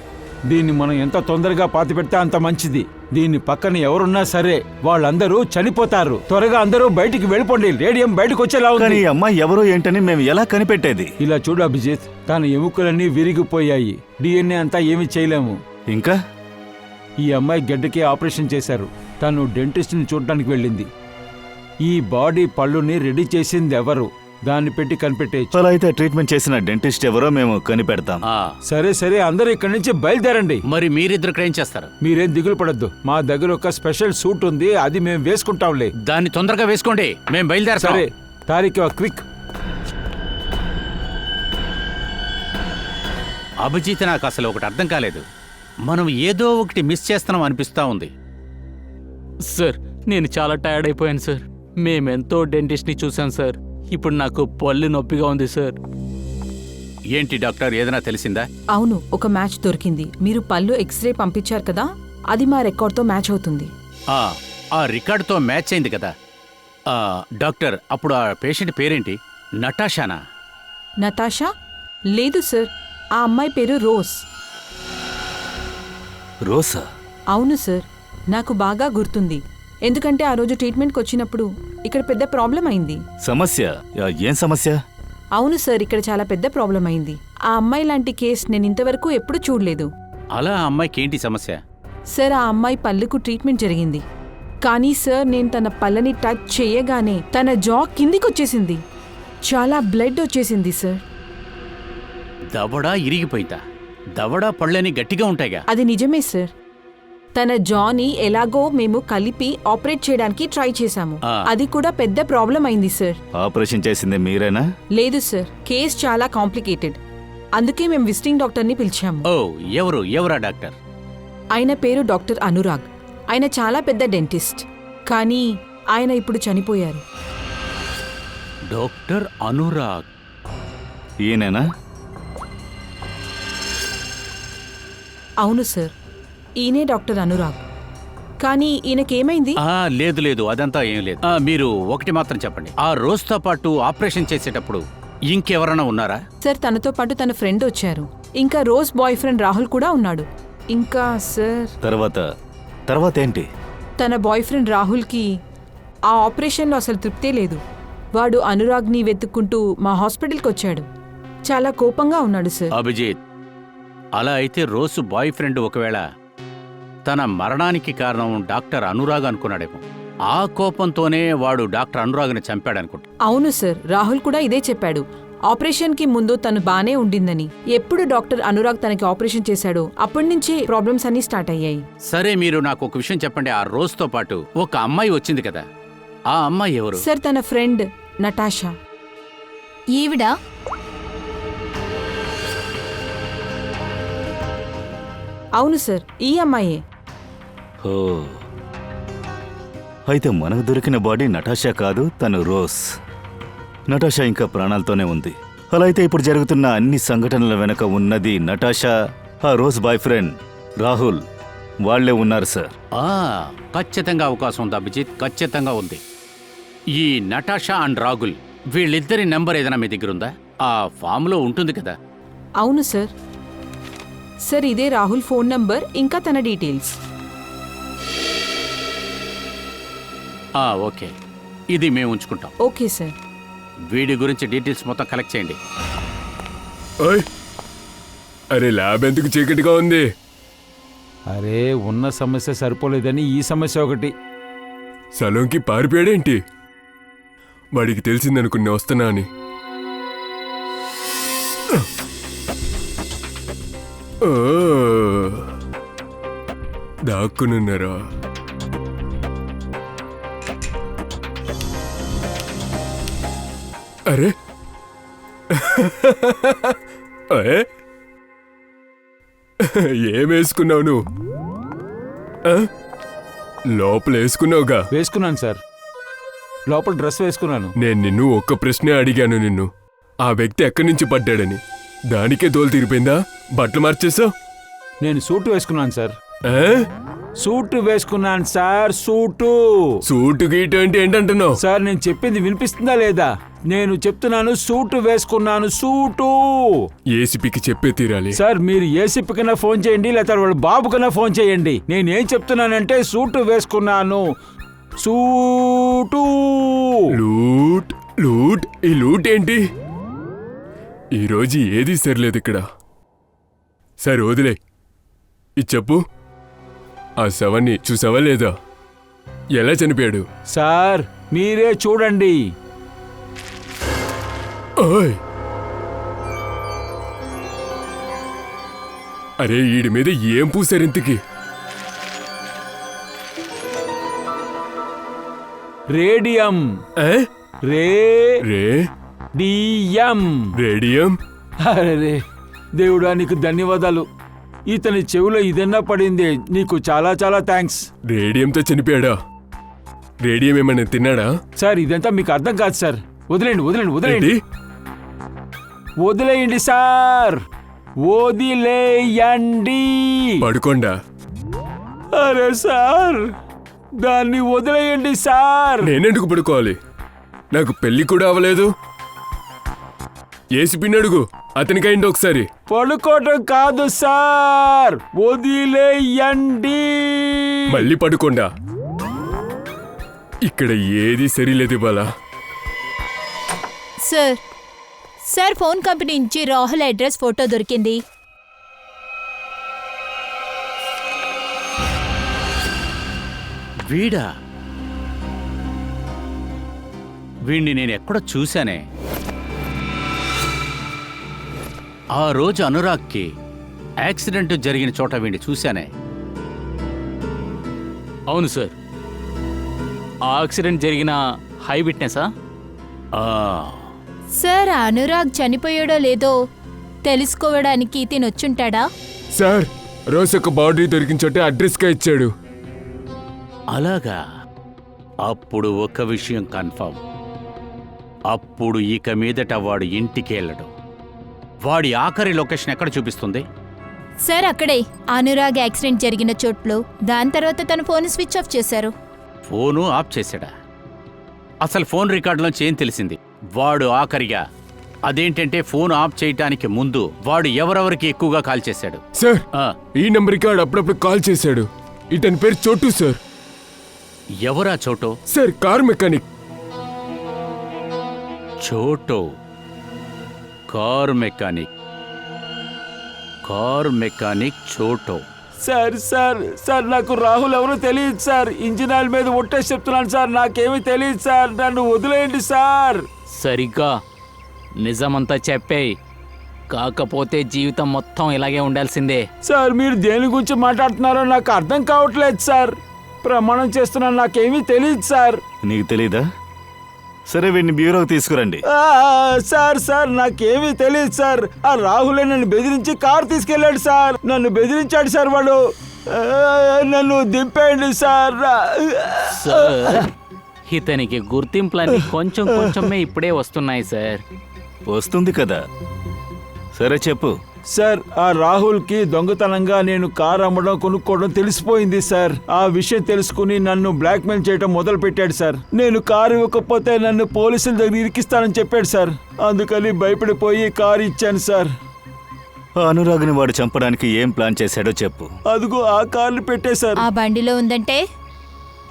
దీన్ని మనం ఎంత తొందరగా పాతిపెడితే అంత మంచిది. దీని పక్కన ఎవరున్నా సరే వాళ్ళందరూ చనిపోతారు. త్వరగా అందరూ బయటికి వెళ్ళిపోండి, రేడియం బయటకు వచ్చేలా ఉంది. కానీ ఈ అమ్మాయి ఎవరో ఏంటని మేము ఎలా కనిపెట్టేది? ఇలా చూడు అభిజిత్, తన ఎముకలన్నీ విరిగిపోయాయి. DNA అంతా ఏమీ చేయలేము. ఇంకా ఈ అమ్మాయి గడ్డకి ఆపరేషన్ చేశారు. తను డెంటిస్ట్ని చూడటానికి వెళ్ళింది. ఈ బాడీ పళ్ళుని రెడీ చేసింది ఎవరు, దాన్ని పెట్టి కనిపెట్టేయచ్చు. అలా అయితే ట్రీట్మెంట్ చేసిన డెంటిస్ట్ ఎవరో మేము కనిపెడతాం. సరే సరే, అందరూ ఇక్కడి నుంచి బయలుదేరండి. మరి మీరిద్దరు ఏం చేస్తారు? మీరేం దిగులు పడద్దు, మా దగ్గర ఒక స్పెషల్ సూట్ ఉంది, అది మేము వేసుకుంటాంలే. దాన్ని తొందరగా వేసుకోండి, మేము బయలుదేరతాం. సరే తారీఖు క్విక్. అభిజిత్, నాకు అసలు ఒకటి అర్థం కాలేదు. మనం ఏదో ఒకటి మిస్ చేస్తున్నాం అనిపిస్తా ఉంది. సార్, నేను చాలా టైర్డ్ అయిపోయాను సార్. మేమెంతో డెంటిస్ట్ని చూసాం సార్. ఇప్పుడు నాకు పళ్ళు నొప్పిగా ఉంది సార్. ఏంటి డాక్టర్, ఏదైనా తెలిసిందా? అవును, ఒక మ్యాచ్ దొరికింది. మీరు పళ్ళు ఎక్స్రే పంపించారు కదా, అది మా రికార్డ్తో మ్యాచ్ అవుతుంది. ఆ రికార్డుతో మ్యాచ్ అయింది కదా. డాక్టర్, అప్పుడు ఆ పేషెంట్ పేరేంటి? నటాషానా? నతాషా? లేదు సార్, ఆ అమ్మాయి పేరు రోజ్. రోసా? అవును సార్, నాకు బాగా గుర్తుంది. ఎందుకంటే ఆ రోజు ట్రీట్మెంట్కి వచ్చినప్పుడు ఇక్కడ పెద్ద ప్రాబ్లం అయింది. సమస్య? ఏం సమస్య? అవును సార్, ఇక్కడ చాలా పెద్ద ప్రాబ్లం అయింది. ఆ అమ్మాయి లాంటి కేసు నేను ఇంతవరకు ఎప్పుడూ చూడలేదు. అలా ఆ అమ్మాయికి ఏంటి సమస్య? సార్, ఆ అమ్మాయి పళ్ళకు ట్రీట్మెంట్ జరిగింది. కానీ సార్, నేను తన పళ్ళని టచ్ చేయగానే తన జా కిందికి వచ్చేసింది. చాలా బ్లడ్ వచ్చేసింది సార్. దవడ ఇరిగిపోయిందా? దవడ పళ్ళని గట్టిగా ఉంటాయిగా. అది నిజమే సార్. తన జాని ఎలాగో మేము కలిపి ఆపరేట్ చేయడానికి ట్రై చేశాము. అది కూడా పెద్ద ప్రాబ్లం అయింది సార్. ఆపరేషన్ చేసింది మీరేనా? లేదు సార్, కేస్ చాలా కాంప్లికేటెడ్. అందుకే మేము విజిటింగ్ డాక్టర్ని పిలిచాము. ఓ, ఎవరా డాక్టర్? ఆయన పేరు డాక్టర్ అనురాగ్. ఆయన చాలా పెద్ద డెంటిస్ట్, కానీ ఆయన ఇప్పుడు చనిపోయారు. డాక్టర్ అనురాగ్? ఈయనేనా? అవును సార్, ఈయనే డాక్టర్ అనురాగ్. కానీ ఈయనకేమైంది? లేదు, అదంతా ఏం లేదు. మీరు ఒకటి మాత్రం చెప్పండి, ఆ రోజుతో పాటు ఆపరేషన్ చేసేటప్పుడు ఇంకెవరైనా ఉన్నారా? సార్, తనతో పాటు తన ఫ్రెండ్ వచ్చారు. ఇంకా రోజ్ బాయ్ ఫ్రెండ్ రాహుల్ కూడా ఉన్నాడు. ఇంకా సార్, తర్వాత ఏంటి? తన బాయ్ ఫ్రెండ్ రాహుల్కి ఆ ఆపరేషన్లో అసలు తృప్తే లేదు. వాడు అనురాగ్ని వెతుక్కుంటూ మా హాస్పిటల్కి వచ్చాడు. చాలా కోపంగా ఉన్నాడు సార్. అభిజిత్, అలా అయితే రోజు బాయ్ ఫ్రెండ్ ఒకవేళ తన మరణానికి కారణం డాక్టర్ అనురాగ్ అనుకున్నాడేమో. ఆ కోపంతోనే వాడు డాక్టర్ అనురాగ్ని చంపాడనుకుంటా. అవును సార్, రాహుల్ కూడా ఇదే చెప్పాడు. ఆపరేషన్కి ముందు తను బానే ఉండిందని. ఎప్పుడు డాక్టర్ అనురాగ్ తనకి ఆపరేషన్ చేశాడో అప్పటి నుంచే ప్రాబ్లమ్స్ అన్నీ స్టార్ట్ అయ్యాయి. సరే, మీరు నాకు ఒక విషయం చెప్పండి. ఆ రోజుతో పాటు ఒక అమ్మాయి వచ్చింది కదా, ఆ అమ్మాయి ఎవరు? సార్, తన ఫ్రెండ్ నటాషా. ఈవిడ అవును సార్, ఈ అమ్మాయే. ఓ, అయితే మనకు దొరికిన బాడీ నటాషా కాదు, తను రోజ్. నటాషా ఇంకా ప్రాణాలతోనే ఉంది. అలా అయితే ఇప్పుడు జరుగుతున్న అన్ని సంఘటనల వెనక ఉన్నది నటాషా, ఆ రోజ్ బాయ్ ఫ్రెండ్ రాహుల్, వాళ్లే ఉన్నారు సార్. ఖచ్చితంగా అవకాశం ఉంది అభిజిత్, ఖచ్చితంగా ఉంది. ఈ నటాషా అండ్ రాహుల్ వీళ్ళిద్దరి నెంబర్ ఏదైనా మీ దగ్గర ఉందా? ఆ ఫామ్లో ఉంటుంది కదా. అవును సార్. సార్, ఇదే రాహుల్ ఫోన్ నంబర్, ఇంకా తన డీటెయిల్స్. ఓకే, ఇది మేము ఉంచుకుంటాం. Okay sir. వీడి గురించి డీటెయిల్స్ మొత్తం కలెక్ట్ చేయండి. అరే, ల్యాబ్ ఎందుకు చీకటిగా ఉంది? అరే, ఉన్న సమస్య సరిపోలేదని ఈ సమస్య ఒకటి. సలోంకి పారిపోయాడేంటి? వాడికి తెలిసిందనుకున్నా వస్తున్నా అని. దాక్కునున్నారా? అరే ఏమేసుకున్నావు నువ్వు? లోపల వేసుకున్నావుగా? వేసుకున్నాను సార్, లోపల డ్రెస్ వేసుకున్నాను. నేను నిన్ను ఒక్క ప్రశ్నే అడిగాను, నిన్ను ఆ వ్యక్తి ఎక్కడి నుంచి పడ్డాడని. దానికే తోలు తీరిపోయిందా? బట్టలు మార్చేసావు? నేను సూట్ వేసుకున్నాను సార్. ఆ? సూట్ వేసుకున్నాను సార్. సూటు గీటు అంటే ఏంటంటున్నావు? సార్ నేను చెప్పింది వినిపిస్తుందా లేదా? నేను చెప్తున్నాను సూట్ వేసుకున్నాను. ఏసీపీకి చెప్పే తీరాలి. సార్ మీరు ఏసీపీ కన్నా ఫోన్ చేయండి, లేదా వాళ్ళ బాబు కన్నా ఫోన్ చేయండి. నేనేం చెప్తున్నానంటే సూట్ వేసుకున్నాను. లూట్ లూట్ ఈ లూట్ ఏంటి? ఈరోజు ఏది సరిలేదు ఇక్కడ. సరే వదిలే. ఇది చెప్పు, ఆ శవాన్ని చూసావా లేదా? ఎలా చనిపోయాడు? సార్ మీరే చూడండి. ఓయ్! అరే ఈడి మీద ఏం పూసారు ఇంతకి? రేడియం. రేడియం? అరే దేవుడా నీకు ధన్యవాదాలు. ఇతని చెవిలో ఇదన్నా పడింది. నీకు చాలా చాలా థ్యాంక్స్. రేడియంతో చనిపోయాడా? రేడియం ఏమైనా తిన్నాడా? సార్ ఇదంతా మీకు అర్థం కాదు సార్. వదిలేండి వదిలేండి వదిలేండి వదిలేయండి సార్, వదిలేయండి. పడుకోండా? అరే సార్ దాన్ని వదిలేయండి సార్. నేనెందుకు పడుకోవాలి? నాకు పెళ్లి కూడా అవ్వలేదు. ఏసీపీని అడుగు, అతనికైంది ఒకసారి. పడుకోవటం కాదు సార్, వదిలేయండి. మళ్ళీ పడుకోండా? ఇక్కడ ఏది సరిలేదు Bala. Sir sir phone company నుంచి రాహుల్ అడ్రస్ ఫోటో దొరికింది. వీడా? వీణ్ణి నేను ఎక్కడ చూశానే. ఆ రోజు అనురాగ్కి యాక్సిడెంట్ జరిగిన చోట వీణ్ణి చూశానే. అవును సార్, ఆ యాక్సిడెంట్ జరిగిన హై విట్నెసా? సార్ అనురాగ్ చనిపోయాడో లేదో తెలుసుకోవడానికి తినొచ్చుంటాడా? సార్ రోజు ఒక బాడీ దొరికిన చోటే అడ్రస్గా ఇచ్చాడు. అలాగా? అప్పుడు ఒక విషయం కన్ఫర్మ్. అప్పుడు ఇక మీదట వాడు ఇంటికి వెళ్ళడు. వాడి ఆఖరి లొకేషన్ ఎక్కడ చూపిస్తుంది? సార్ అక్కడే, అనురాగ్ యాక్సిడెంట్ జరిగిన చోట్లో. దాని తర్వాత తన ఫోన్ స్విచ్ ఆఫ్ చేశారు. ఫోను ఆఫ్ చేశాడా? అసలు ఫోన్ రికార్డులోంచి ఏం తెలిసింది? వాడు ఆఖరిగా అదేంటంటే ఫోన్ ఆఫ్ చేయటానికి ముందు వాడు ఎవరెవరికి ఎక్కువగా కాల్ చేశాడు? సార్ ఈ నెంబర్కి వాడు అప్పుడప్పుడు కాల్ చేశాడు. ఇతని పేరు చోటు సార్. ఎవరా చోటో? Sir car mechanic. చోటో కార్ మెకానిక్. కార్ మెకానిక్ చోటో. సార్ సార్ సార్ నాకు రాహుల్ ఎవరో తెలియదు సార్. ఇంజిన్ ఆయిల్ మీద ఒట్టేసి చెప్తున్నాను సార్, నాకేమీ తెలియదు సార్. నన్ను వదిలేయండి సార్. సరిగ్గా నిజమంతా చెప్పేయ్, కాకపోతే జీవితం మొత్తం ఇలాగే ఉండాల్సిందే. సార్ మీరు దేని గురించి మాట్లాడుతున్నారో నాకు అర్థం కావట్లేదు సార్. ప్రమాణం చేస్తున్నాను, నాకేమీ తెలియదు సార్. నీకు తెలీదా? సరే వీడిని బ్యూరోకి తీసుకురండి. సార్ సార్ నాకేమీ తెలియదు సార్. ఆ రాహులే నన్ను బెదిరించి కారు తీసుకెళ్ళాడు సార్. నన్ను బెదిరించాడు సార్ వాడు. నన్ను దింపేయండి సార్. సార్ ఇతనికి గుర్తింపులన్నీ కొంచెం కొంచెమే ఇప్పుడే వస్తున్నాయి సార్. వస్తుంది కదా. సరే చెప్పు. సార్ ఆ రాహుల్కి దొంగతనంగా నేను కారు అమ్మడం కొనుక్కోవడం తెలిసిపోయింది సార్. ఆ విషయం తెలుసుకుని నన్ను బ్లాక్మెయిల్ చేయడం మొదలు పెట్టాడు సార్. నేను కారు ఇవ్వకపోతే నన్ను పోలీసుల దగ్గర ఇరికిస్తానని చెప్పాడు సార్. అందుకని భయపడిపోయి కారు ఇచ్చాను సార్. అనురాగ్ని వాడు చంపడానికి ఏం ప్లాన్ చేశాడో చెప్పు. అదిగో ఆ కార్లు పెట్టేశారు. ఆ బండిలో ఉందంటే?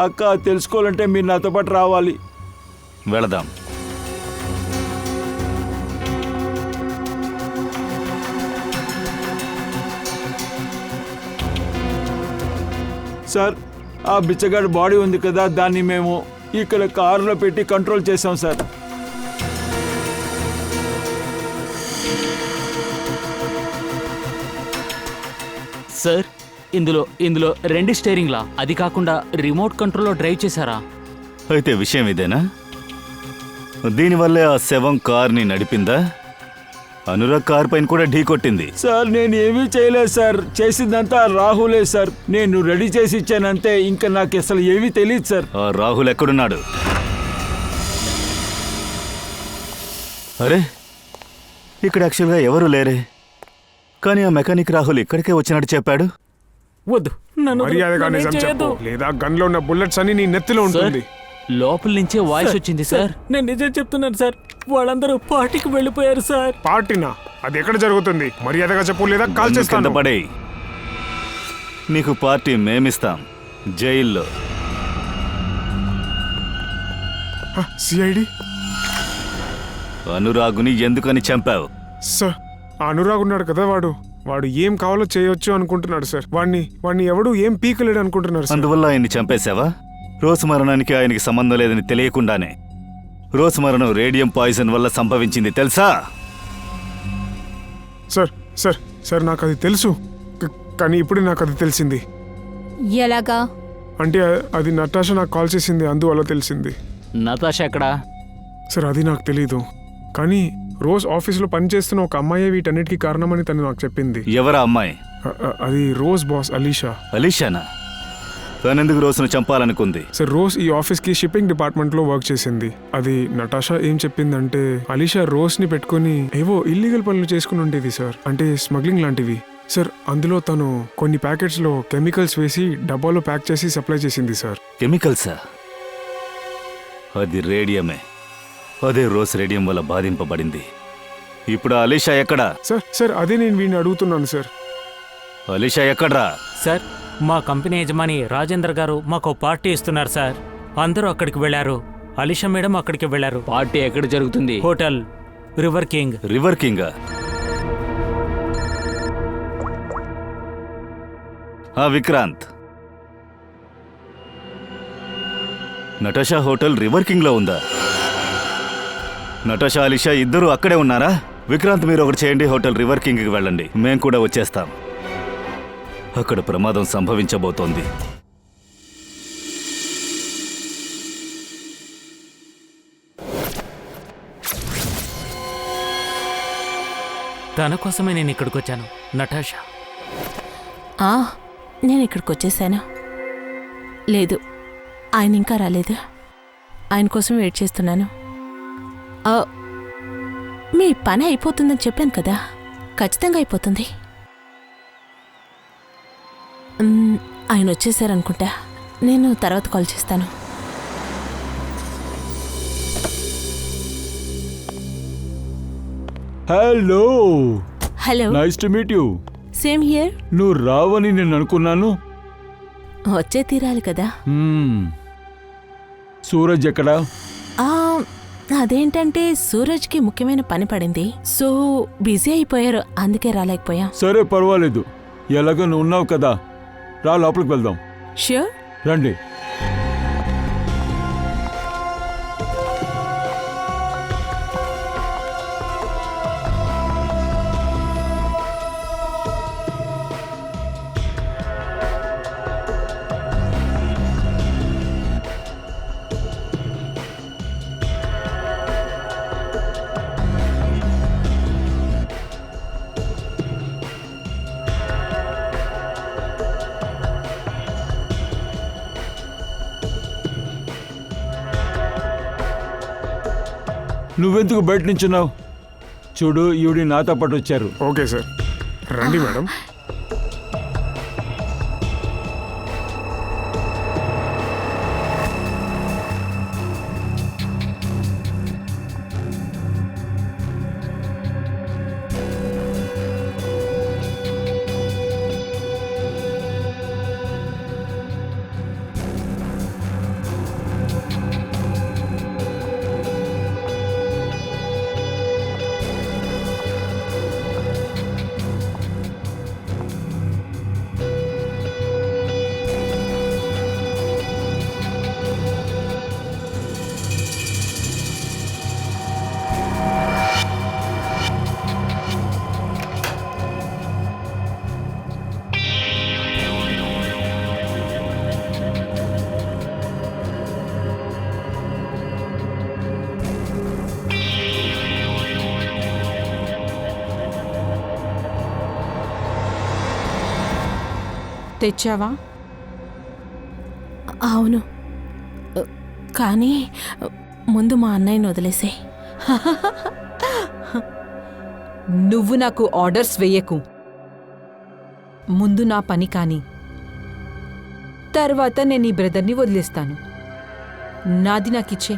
అక్క తెలుసుకోవాలంటే మీరు నాతో పాటు రావాలి. వెళదాం. సార్ ఆ బిచ్చగాడి బాడీ ఉంది కదా, దాన్ని మేము ఇక్కడ కారులో పెట్టి కంట్రోల్ చేసాం సార్. సార్ ఇందులో రెండు స్టీరింగ్లా, అది కాకుండా రిమోట్ కంట్రోల్లో డ్రైవ్ చేశారా? అయితే విషయం ఇదేనా? దీనివల్లే ఆ శవం కార్ని నడిపిందా? అనురాగ్ కార్ పైన కూడా ఢీ కొట్టింది. సార్ నేను ఏమీ చేయలేదు సార్. చేసిందంతా రాహులే సార్. నేను రెడీ చేసి ఇచ్చానంతే. ఇంకా నాకు అసలు ఏమీ తెలియదు సార్. ఆ రాహుల్ ఎక్కడున్నాడు? అరే ఇక్కడ యాక్చువల్గా ఎవరు లేరే, కానీ ఆ మెకానిక్ రాహుల్ ఇక్కడికే వచ్చినట్టు చెప్పాడు. వద్దు, నన్ను వదిలు, మర్యాదగా నన్నేం నిజం చెప్పు, చేయొద్దు. లేదా గన్ లో ఉన్న బుల్లెట్స్ అన్ని నీ నెత్తిలో ఉంటుంది. లోపల నుంచే వాయిస్ వచ్చింది సార్. నేను నిజం చెప్తున్నాను సార్, వాళ్ళందరూ పార్టీకి వెళ్ళిపోయారు సార్. పార్టీనా? అది ఎక్కడ జరుగుతుంది? మర్యాదగా చెప్పు, లేదా కాల్ కింద చేస్తాను. పడే నీకు పార్టీ మేమిస్తాం జైల్లో. సిఐడి అనురాగుని ఎందుకని చంపావు? సార్, ఆ అనురాగ్ ఉన్నాడు కదా, వాడు ఏం కావాలో చేయొచ్చు అనుకుంటున్నాడు సార్. వాడిని ఎవడు ఏం పీకలేడు అనుకుంటున్నారు సార్. అందువల్ల ఆయన్ని చంపేశావా? రోజ్ మరణానికి ఆయనకి సంబంధం లేదని తెలియకుండానే రోజ్ మరణం రేడియం పాయిజన్ వల్ల సంభవించింది తెలుసా? సార్ సార్ సార్ నాకు అది తెలుసు, కానీ ఇప్పుడే నాకు అది తెలిసింది. ఎలాగా? అంటే అది నటాషా నాకు కాల్ చేసింది, అందువల్ల తెలిసింది. నతాషా ఎక్కడా? సార్ అది నాకు తెలీదు, కానీ రోజ్ ఆఫీసులో పనిచేస్తున్న ఒక అమ్మాయి వీటన్నిటికీ కారణమని తను నాకు చెప్పింది. ఎవరా అమ్మాయి? అది రోజ్ బాస్ అలీషా. అలీషానా? తనెందుకు రోజును చంపాలనుకుంది? సార్, రోజ్ ఈ ఆఫీస్కి షిప్పింగ్ డిపార్ట్మెంట్లో వర్క్ చేసింది. అది నటాషా ఏం చెప్పిందంటే అలీషా రోజ్ని పెట్టుకుని ఏవో ఇల్లీగల్ పనులు చేసుకుని ఉండేది సార్, అంటే స్మగ్లింగ్ లాంటివి సార్. అందులో తను కొన్ని ప్యాకెట్స్లో కెమికల్స్ వేసి డబ్బాలో ప్యాక్ చేసి సప్లై చేసింది సార్. కెమికల్సా? అది రేడియమే. అదే రోజ్ రేడియం వల్ల బాధింపబడింది. ఇప్పుడు అలీషా ఎక్కడా? సార్ అదే నేను వీడిని అడుగుతున్నాను సార్. అలీషా ఎక్కడ్రా? సార్, మా కంపెనీ యజమాని రాజేంద్ర గారు మాకు పార్టీ ఇస్తున్నారు సార్. అందరూ అక్కడికి వెళ్ళారు. అలీషా మేడం అక్కడికి వెళ్ళారు. పార్టీ ఎక్కడ జరుగుతుంది? Hotel river king. రివర్ కింగా? Vikrant, Natasha hotel river king లో ఉందా? నటాషా అలీషా ఇద్దరు అక్కడే ఉన్నారా? విక్రాంత్, మీరు ఒకటి చేయండి, హోటల్ రివర్ కింగ్ కి వెళ్ళండి, మేం కూడా వచ్చేస్తాం. అక్కడ ప్రమాదం సంభవించబోతోంది. తన కోసమే నేను ఇక్కడికి వచ్చాను. నటాషా, నేను ఇక్కడికి వచ్చేసాను. లేదు, ఆయన ఇంకా రాలేదు. ఆయన కోసం వెయిట్ చేస్తున్నాను. మీ పని అయిపోతుందని చెప్పాను కదా, ఖచ్చితంగా అయిపోతుంది. ఆయన వచ్చేసారనుకుంటా. నేను తర్వాత కాల్ చేస్తాను. Hello. Hello, nice to meet you. Same here. నువ్వు రావని నేను అనుకున్నాను. వచ్చే తీరాలి కదా. సూరజ్ ఎక్కడా? అదేంటంటే సూరజ్కి ముఖ్యమైన పని పడింది, సో బిజీ అయిపోయారు, అందుకే రాలేకపోయాం. సరే, పర్వాలేదు. ఎలాగో నువ్వు ఉన్నావు కదా, రా లోపలికి వెళ్దాం. ష్యూర్, రండి. నువ్వెందుకు బయట నించున్నావు? చూడు, ఈవిడి నాతో పాటు వచ్చారు. ఓకే సార్, రండి మేడం. తెచ్చావా? అవును, కానీ ముందు మా అన్నయ్యని వదిలేసే. నువ్వు నాకు ఆర్డర్స్ వేయకు. ముందు నా పని కాని, తర్వాత నేను ఈ బ్రదర్ని వదిలేస్తాను. నాది నాకిచ్చే.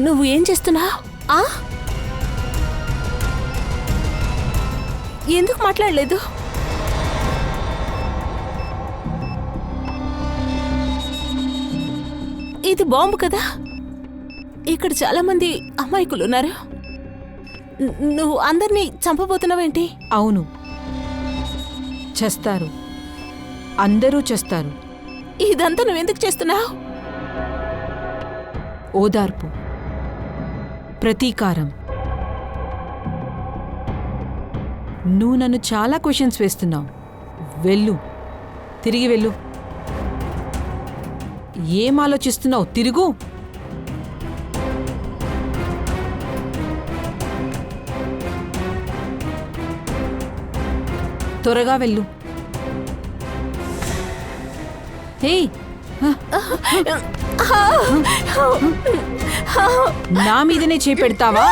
నువ్వు ఏం చేస్తున్నావు? ఎందుకు మాట్లాడలేదు? ఇది బాంబు కదా, ఇక్కడ చాలా మంది అమాయకులు ఉన్నారు. నువ్వు అందరినీ చంపబోతున్నావేంటి? అవును, చేస్తారు. అందరూ చేస్తారు. ఇదంతా నువ్వెందుకు చేస్తున్నావు? ఓదార్పు, ప్రతీకారం. నువ్వు నన్ను చాలా క్వశ్చన్స్ వేస్తున్నావు. వెళ్ళు, తిరిగి వెళ్ళు. ఏం ఆలోచిస్తున్నావు? తిరుగు. త్వరగా వెళ్ళు. హే, నా మీదనే చేపెడతావా?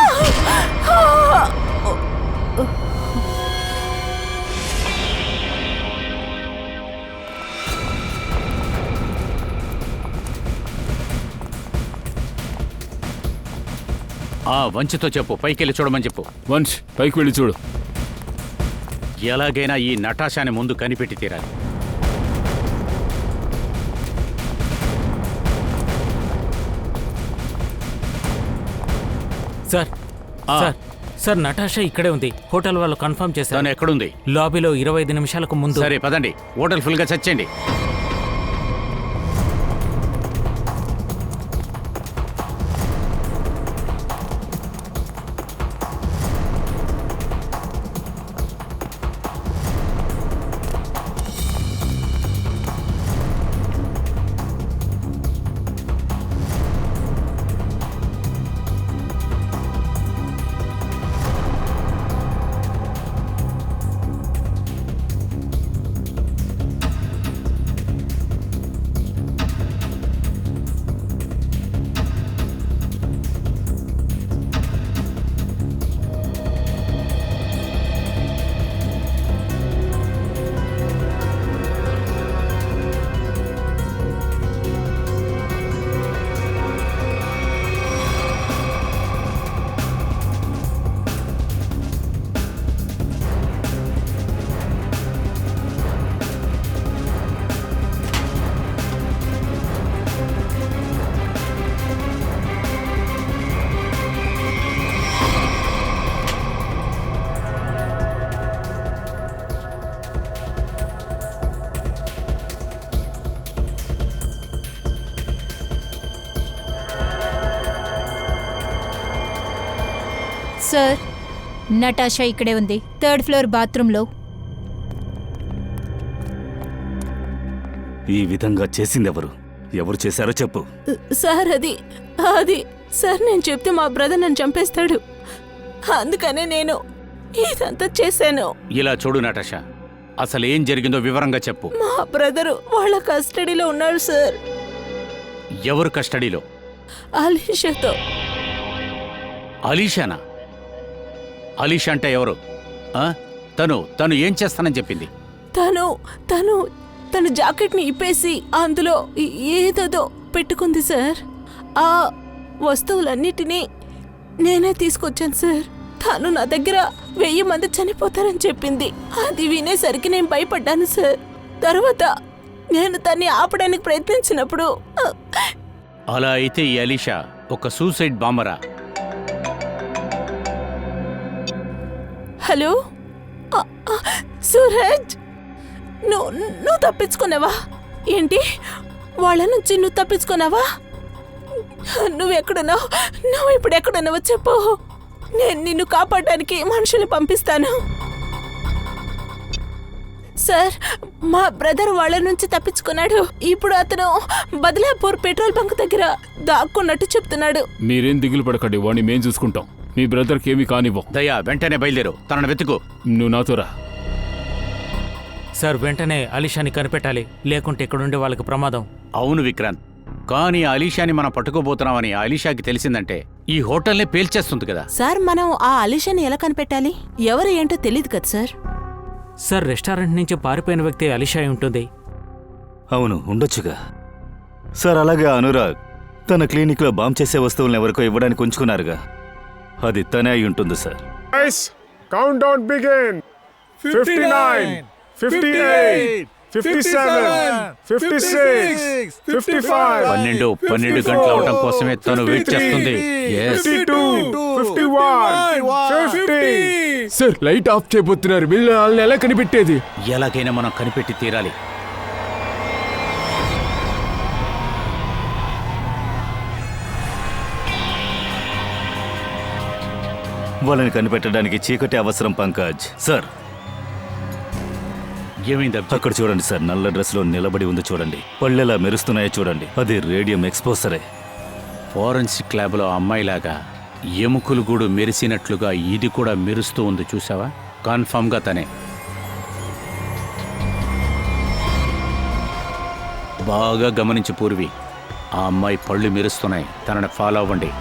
వంచితో చెప్పు, పైకెళ్ళి చూడమని చెప్పు. వంశ్, పైకి వెళ్ళి చూడు. ఎలాగైనా ఈ నటాషాని ముందు కనిపెట్టి తీరాలి. సార్ సార్ సార్, నటాషా ఇక్కడే ఉంది. హోటల్ వాళ్ళు కన్ఫర్మ్ చేశారు. తను ఎక్కడుంది? లాబీలో 25 నిమిషాలకు ముందు. సరే పదండి, హోటల్ ఫుల్గా చచ్చేయండి. సార్, నటాషా ఇక్కడే ఉంది, 3rd ఫ్లోర్ బాత్రూంలో. ఈ విధంగా చేసిందెవరు? ఎవరు చేశారో చెప్పు. సార్ అది సార్, నేను చెప్తే మా బ్రదర్ నన్ను చంపేస్తాడు. అందుకనే నేను ఇదంతా చేశాను. ఇలా చూడు నటాషా, అసలు ఏం జరిగిందో వివరంగా చెప్పు. మా బ్రదరు వాళ్ళ కస్టడీలో ఉన్నాడు సార్. ఎవరు కస్టడీలో? అలీషాతో. అలీషానా? అలీషా అంటే ఎవరు? తను ఏం చేస్తానని చెప్పింది? తను జాకెట్ని ఇప్పేసి అందులో ఏదేదో పెట్టుకుంది సార్. ఆ వస్తువులన్నిటినీ నేనే తీసుకొచ్చాను సార్. తను నా దగ్గర 1000 మంది చనిపోతారని చెప్పింది. అది వినేసరికి నేను భయపడ్డాను సార్. తర్వాత నేను తన్ని ఆపడానికి ప్రయత్నించినప్పుడు. అలా అయితే ఈ అలీషా ఒక సూసైడ్ బాంబరా? హలో సూరజ్, నువ్వు తప్పించుకున్నావా ఏంటి? వాళ్ళ నుంచి నువ్వు తప్పించుకున్నావా? నువ్వెక్కడున్నావు? నువ్వు ఇప్పుడు ఎక్కడున్నావో చెప్పు. నేను నిన్ను కాపాడడానికి మనుషులు పంపిస్తాను. సార్, మా బ్రదర్ వాళ్ళ నుంచి తప్పించుకున్నాడు. ఇప్పుడు అతను బదలాపూర్ పెట్రోల్ బంక్ దగ్గర దాక్కున్నట్టు చెప్తున్నాడు. మీరేం దిగులు పడకండి, వాడిని మేం చూసుకుంటాం. మీ బ్రదర్కి ఏమీ కానివ్వం. దయా, వెంటనే బయలుదేరు, తనను వెతుకు. నువ్వు నాతో రా. సార్ వెంటనే అలీషాని కనిపెట్టాలి, లేకుంటే ఇక్కడుండే వాళ్ళకి ప్రమాదం. అవును విక్రాంత్, కానీ అలీషాని మనం పట్టుకోబోతున్నామని అలీషాకి తెలిసిందంటే ఈ హోటల్నే పేల్చేస్తుంది కదా. సార్, మనం ఆ అలీషాని ఎలా కనిపెట్టాలి? ఎవరు ఏంటో తెలియదు కదా సార్. సార్, రెస్టారెంట్ నుంచి పారిపోయిన వ్యక్తి అలీషా అయి ఉంటుంది. అవును, ఉండొచ్చుగా. సార్, అలాగే అనురాగ్ తన క్లినిక్లో బాంబ్ చేసే వస్తువులను ఎవరికో ఇవ్వడానికి ఉంచుకున్నారుగా, అది తనే అయి ఉంటుంది సార్. Count down begin. 59, 58, 57, 56, 55, 12 గంటలు అవటం కోసమే తను వెయిట్ చేస్తుంది. Yes. 52, 51, 50. సార్, లైట్ ఆఫ్ చేయబోతున్నారు. వీళ్ళు వాళ్ళని ఎలా కనిపెట్టేది? ఎలాగైనా మనం కనిపెట్టి తీరాలి. వాళ్ళని కనిపెట్టడానికి చీకటి అవసరం పంకజ్. సార్, ఏమైంది? అక్కడ చూడండి సార్, నల్ల డ్రెస్లో నిలబడి ఉంది చూడండి. పళ్ళెలా మెరుస్తున్నాయో చూడండి, అది రేడియం ఎక్స్పోజరే. ఫోరెన్సిక్ ల్యాబ్లో అమ్మాయిలాగా ఎముకలు గూడు మెరిసినట్లుగా ఇది కూడా మెరుస్తూ ఉంది, చూసావా? కన్ఫర్మ్గా తనే. బాగా గమనించి పూర్వి, ఆ అమ్మాయి పళ్ళు మెరుస్తున్నాయి. తనని ఫాలో అవ్వండి.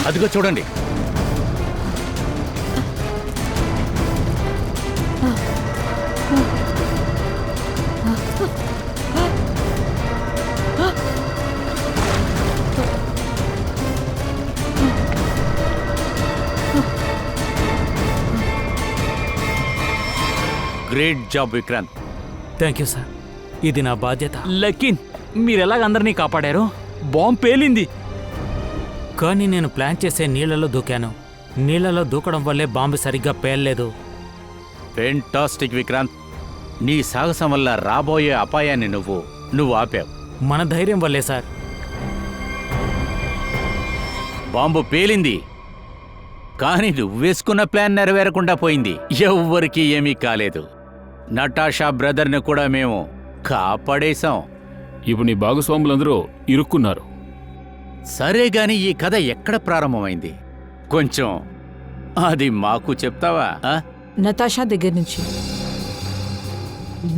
అదిగో చూడండి. Great job Vikrant. Thank you sir, ఇది నా బాధ్యత. లక్కీన్, మీరెలాగ అందరినీ కాపాడారు? బాంబు పేలింది. కానీ నేను ప్లాన్ చేసే నీళ్లలో దూకాను. నీళ్లలో దూకడం వల్లే బాంబు సరిగ్గా పేలలేదు. ఫెంటాస్టిక్ విక్రాంత్, నీ సాహసం వల్ల రాబోయే అపాయాన్ని నువ్వు ఆపావు. మన ధైర్యం వల్లే సార్. బాంబు పేలింది, కానీ నువ్వు వేసుకున్న ప్లాన్ నెరవేరకుండా పోయింది. ఎవ్వరికీ ఏమీ కాలేదు. నటాషా బ్రదర్ని కూడా మేము కాపాడేశాం. ఇప్పుడు నీ భాగస్వాములందరూ ఇరుక్కున్నారు. సరే గాని ఈ కథ ఎక్కడ ప్రారంభమైంది? కొంచెం అది మాకు చెప్తావా? నతాషా దగ్గర నుంచి.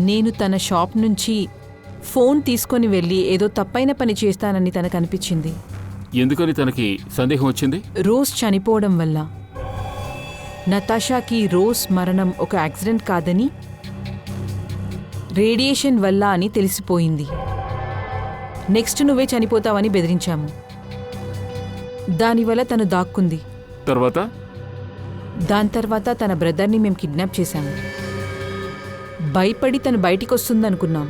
నేను తన షాప్ నుంచి ఫోన్ తీసుకొని వెళ్ళి ఏదో తప్పైన పని చేస్తానని తనకు అనిపించింది. ఎందుకని తనకి సందేహం వచ్చింది? రోజ్ చనిపోవడం వల్ల. నతాషాకి రోజ్ మరణం ఒక యాక్సిడెంట్ కాదని, రేడియేషన్ వల్ల అని తెలిసిపోయింది. నెక్స్ట్ నువ్వే చనిపోతావని బెదిరించాము. దానివల్ల తను దాక్కుంది. దాని తర్వాత తన బ్రదర్ని మేము కిడ్నాప్ చేశాము. భయపడి తను బయటికి వస్తుందనుకున్నాం.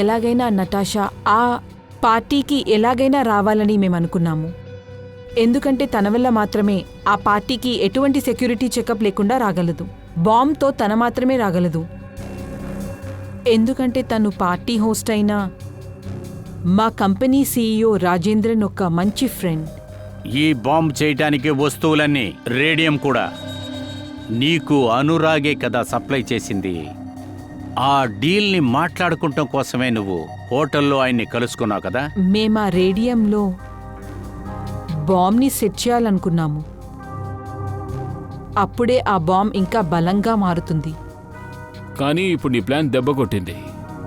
ఎలాగైనా నటాషా ఆ పార్టీకి ఎలాగైనా రావాలని మేము అనుకున్నాము. ఎందుకంటే తన వల్ల మాత్రమే ఆ పార్టీకి ఎటువంటి సెక్యూరిటీ చెకప్ లేకుండా రాగలదు. బాంబ్తో తన మాత్రమే రాగలదు. ఎందుకంటే తను పార్టీ హోస్ట్ అయినా మా కంపెనీ సీఈఓ రాజేంద్రన్ ఒక మంచి ఫ్రెండ్. ఈ బాంబ్ చేయటానికి వస్తువులన్నీ, రేడియం కూడా నీకు అనురాగే కదా సప్లై చేసింది. ఆ డీల్ని మాట్లాడుకుంటాం కోసమే నువ్వు హోటల్లో ఆయన్ని కలుసుకున్నావు కదా. మేమా రేడియంలో బాంబ్ని సెట్ చేయాలనుకున్నాము. అప్పుడే ఆ బాంబ్ ఇంకా బలంగా మారుతుంది. కానీ ఇప్పుడు నీ ప్లాన్ దెబ్బ కొట్టింది.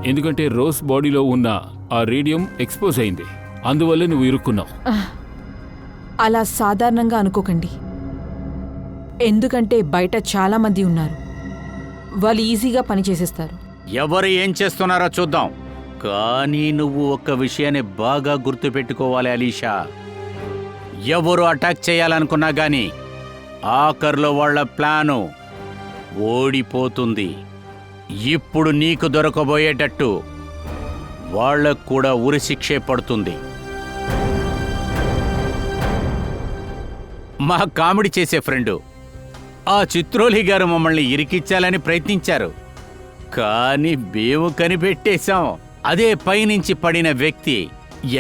ఎందుకంటే రోజ్ బాడీలో ఉన్న ఆ రేడియం ఎక్స్పోజ్ అయింది. అందువల్ల నువ్వు ఇరుక్కున్నావు. అలా సాధారణంగా అనుకోకండి. ఎందుకంటే బయట చాలా మంది ఉన్నారు. వాళ్ళు ఈజీగా పని చేసేస్తారు. ఎవరు ఏం చేస్తున్నారో చూద్దాం. కానీ నువ్వు ఒక్క విషయాన్ని బాగా గుర్తుపెట్టుకోవాలి అలీషా. ఎవరు అటాక్ చేయాలనుకున్నా గాని ఆఖర్లో వాళ్ళ ప్లాను ఓడిపోతుంది. ఇప్పుడు నీకు దొరకబోయేటట్టు వాళ్ళకు కూడా ఉరిశిక్షే పడుతుంది. మా కామెడీ చేసే ఫ్రెండు ఆ చిత్రోలి గారు మమ్మల్ని ఇరికిచ్చాలని ప్రయత్నించారు. కానీ మేము కనిపెట్టేశాం. అదే పైనుంచి పడిన వ్యక్తి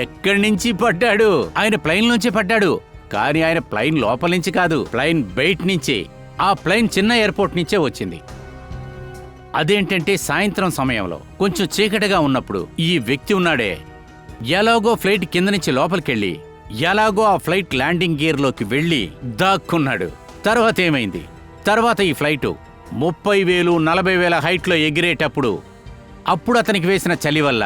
ఎక్కడి నుంచి పడ్డాడు? ఆయన ప్లైన్ నుంచి పడ్డాడు. కానీ ఆయన ప్లైన్ లోపల నుంచి కాదు, ప్లైన్ బయట నుంచి. ఆ ప్లైన్ చిన్న ఎయిర్పోర్ట్ నుంచే వచ్చింది. అదేంటంటే సాయంత్రం సమయంలో కొంచెం చీకటిగా ఉన్నప్పుడు ఈ వ్యక్తి ఉన్నాడే, ఎలాగో ఫ్లైట్ కింద నుంచి లోపలికెళ్ళి ఎలాగో ఆ ఫ్లైట్ ల్యాండింగ్ గేర్లోకి వెళ్ళి దాక్కున్నాడు. తర్వాత ఏమైంది? తర్వాత ఈ ఫ్లైటు 30,000, 40,000 హైట్లో ఎగిరేటప్పుడు అప్పుడు అతనికి వేసిన చలి వల్ల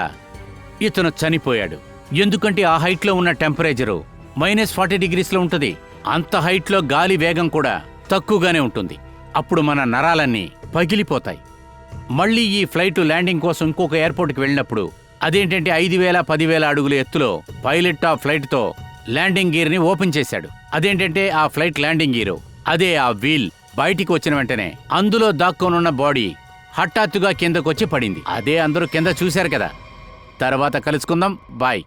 ఇతను చనిపోయాడు. ఎందుకంటే ఆ హైట్లో ఉన్న టెంపరేచరు -40 డిగ్రీస్లో ఉంటుంది. అంత హైట్లో గాలి వేగం కూడా తక్కువగానే ఉంటుంది. అప్పుడు మన నరాలన్నీ పగిలిపోతాయి. మళ్ళీ ఈ ఫ్లైటు ల్యాండింగ్ కోసం ఇంకొక ఎయిర్పోర్ట్కి వెళ్ళినప్పుడు అదేంటంటే 5,000, 10,000 అడుగుల ఎత్తులో పైలట్ ఆ ఫ్లైట్తో ల్యాండింగ్ గేర్ని ఓపెన్ చేశాడు. అదేంటంటే ఆ ఫ్లైట్ ల్యాండింగ్ గీరు, అదే ఆ వీల్ బయటికి వచ్చిన వెంటనే అందులో దాక్కోనున్న బాడీ హఠాత్తుగా కిందకొచ్చి పడింది. అదే అందరూ కింద చూశారు కదా. తర్వాత కలుసుకుందాం. బాయ్.